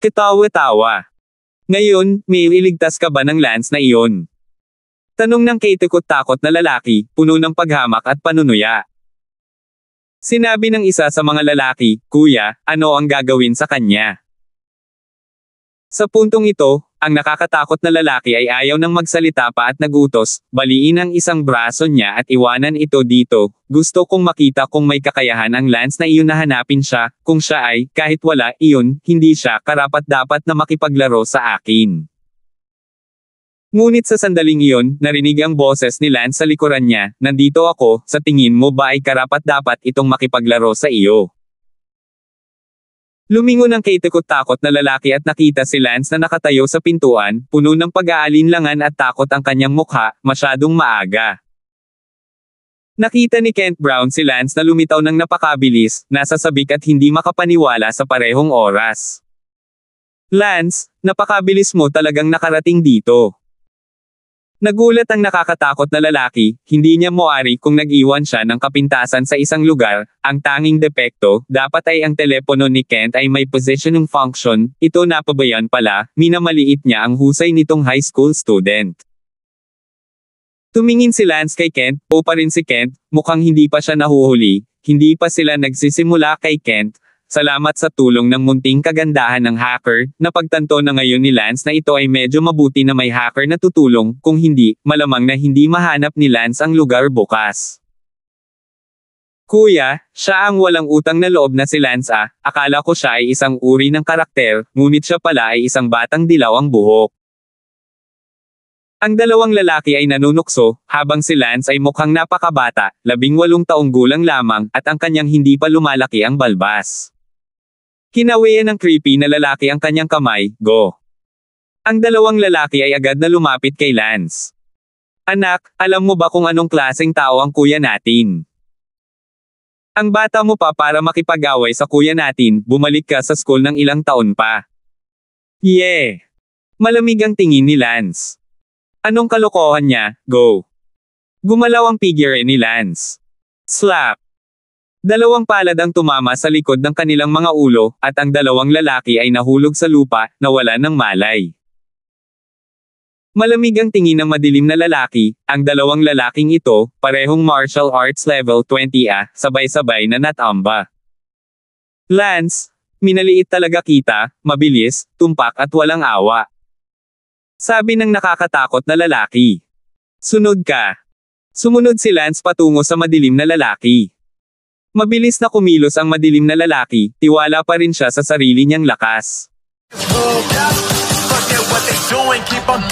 Katawa-tawa. Ngayon, may iligtas ka ba ng Lance na iyon? Tanong ng kaitikot-takot na lalaki, puno ng paghamak at panunuya. Sinabi ng isa sa mga lalaki, "Kuya, ano ang gagawin sa kanya?" Sa puntong ito, ang nakakatakot na lalaki ay ayaw nang magsalita pa at nagutos, baliin ang isang braso niya at iwanan ito dito. "Gusto kong makita kung may kakayahan ang Lance na iyon na hanapin siya, kung siya ay, kahit wala, iyon, hindi siya karapat-dapat na makipaglaro sa akin." Ngunit sa sandaling iyon, narinig ang boses ni Lance sa likuran niya, "Nandito ako, sa tingin mo ba ay karapat-dapat itong makipaglaro sa iyo?" Lumingon ang kaitikot-takot na lalaki at nakita si Lance na nakatayo sa pintuan, puno ng pag-aalinlangan at takot ang kanyang mukha, masyadong maaga. Nakita ni Kent Brown si Lance na lumitaw ng napakabilis, nasa sabik at hindi makapaniwala sa parehong oras. "Lance, napakabilis mo talagang nakarating dito." Nagulat ang nakakatakot na lalaki, hindi niya moari kung nag-iwan siya ng kapintasan sa isang lugar, ang tanging depekto, dapat ay ang telepono ni Kent ay may positioning function, ito napabayan pala, minamaliit niya ang husay nitong high school student. Tumingin si Lance kay Kent, o pa rin si Kent, mukhang hindi pa siya nahuhuli, hindi pa sila nagsisimula kay Kent. Salamat sa tulong ng munting kagandahan ng hacker, napagtanto na ngayon ni Lance na ito ay medyo mabuti na may hacker na tutulong, kung hindi, malamang na hindi mahanap ni Lance ang lugar bukas. "Kuya, siya ang walang utang na loob na si Lance ah, akala ko siya ay isang uri ng karakter, ngunit siya pala ay isang batang dilaw ang buhok." Ang dalawang lalaki ay nanunukso, habang si Lance ay mukhang napakabata, 18 taong gulang lamang, at ang kanyang hindi pa lumalaki ang balbas. Kinawian ng creepy na lalaki ang kanyang kamay, "Go." Ang dalawang lalaki ay agad na lumapit kay Lance. "Anak, alam mo ba kung anong klaseng tao ang kuya natin? Ang bata mo pa para makipag-away sa kuya natin, bumalik ka sa school ng ilang taon pa." "Yeah." Malamig ang tingin ni Lance. "Anong kalokohan niya, go." Gumalaw ang figure ni Lance. Slap! Dalawang palad ang tumama sa likod ng kanilang mga ulo, at ang dalawang lalaki ay nahulog sa lupa, nawala ng malay. Malamig ang tingin ng madilim na lalaki, ang dalawang lalaking ito, parehong martial arts level 20 sabay-sabay na natamba. "Lance, minaliit talaga kita, mabilis, tumpak at walang awa." Sabi ng nakakatakot na lalaki. "Sunod ka." Sumunod si Lance patungo sa madilim na lalaki. Mabilis na kumilos ang madilim na lalaki, tiwala pa rin siya sa sarili niyang lakas. Forget what they doing, keep on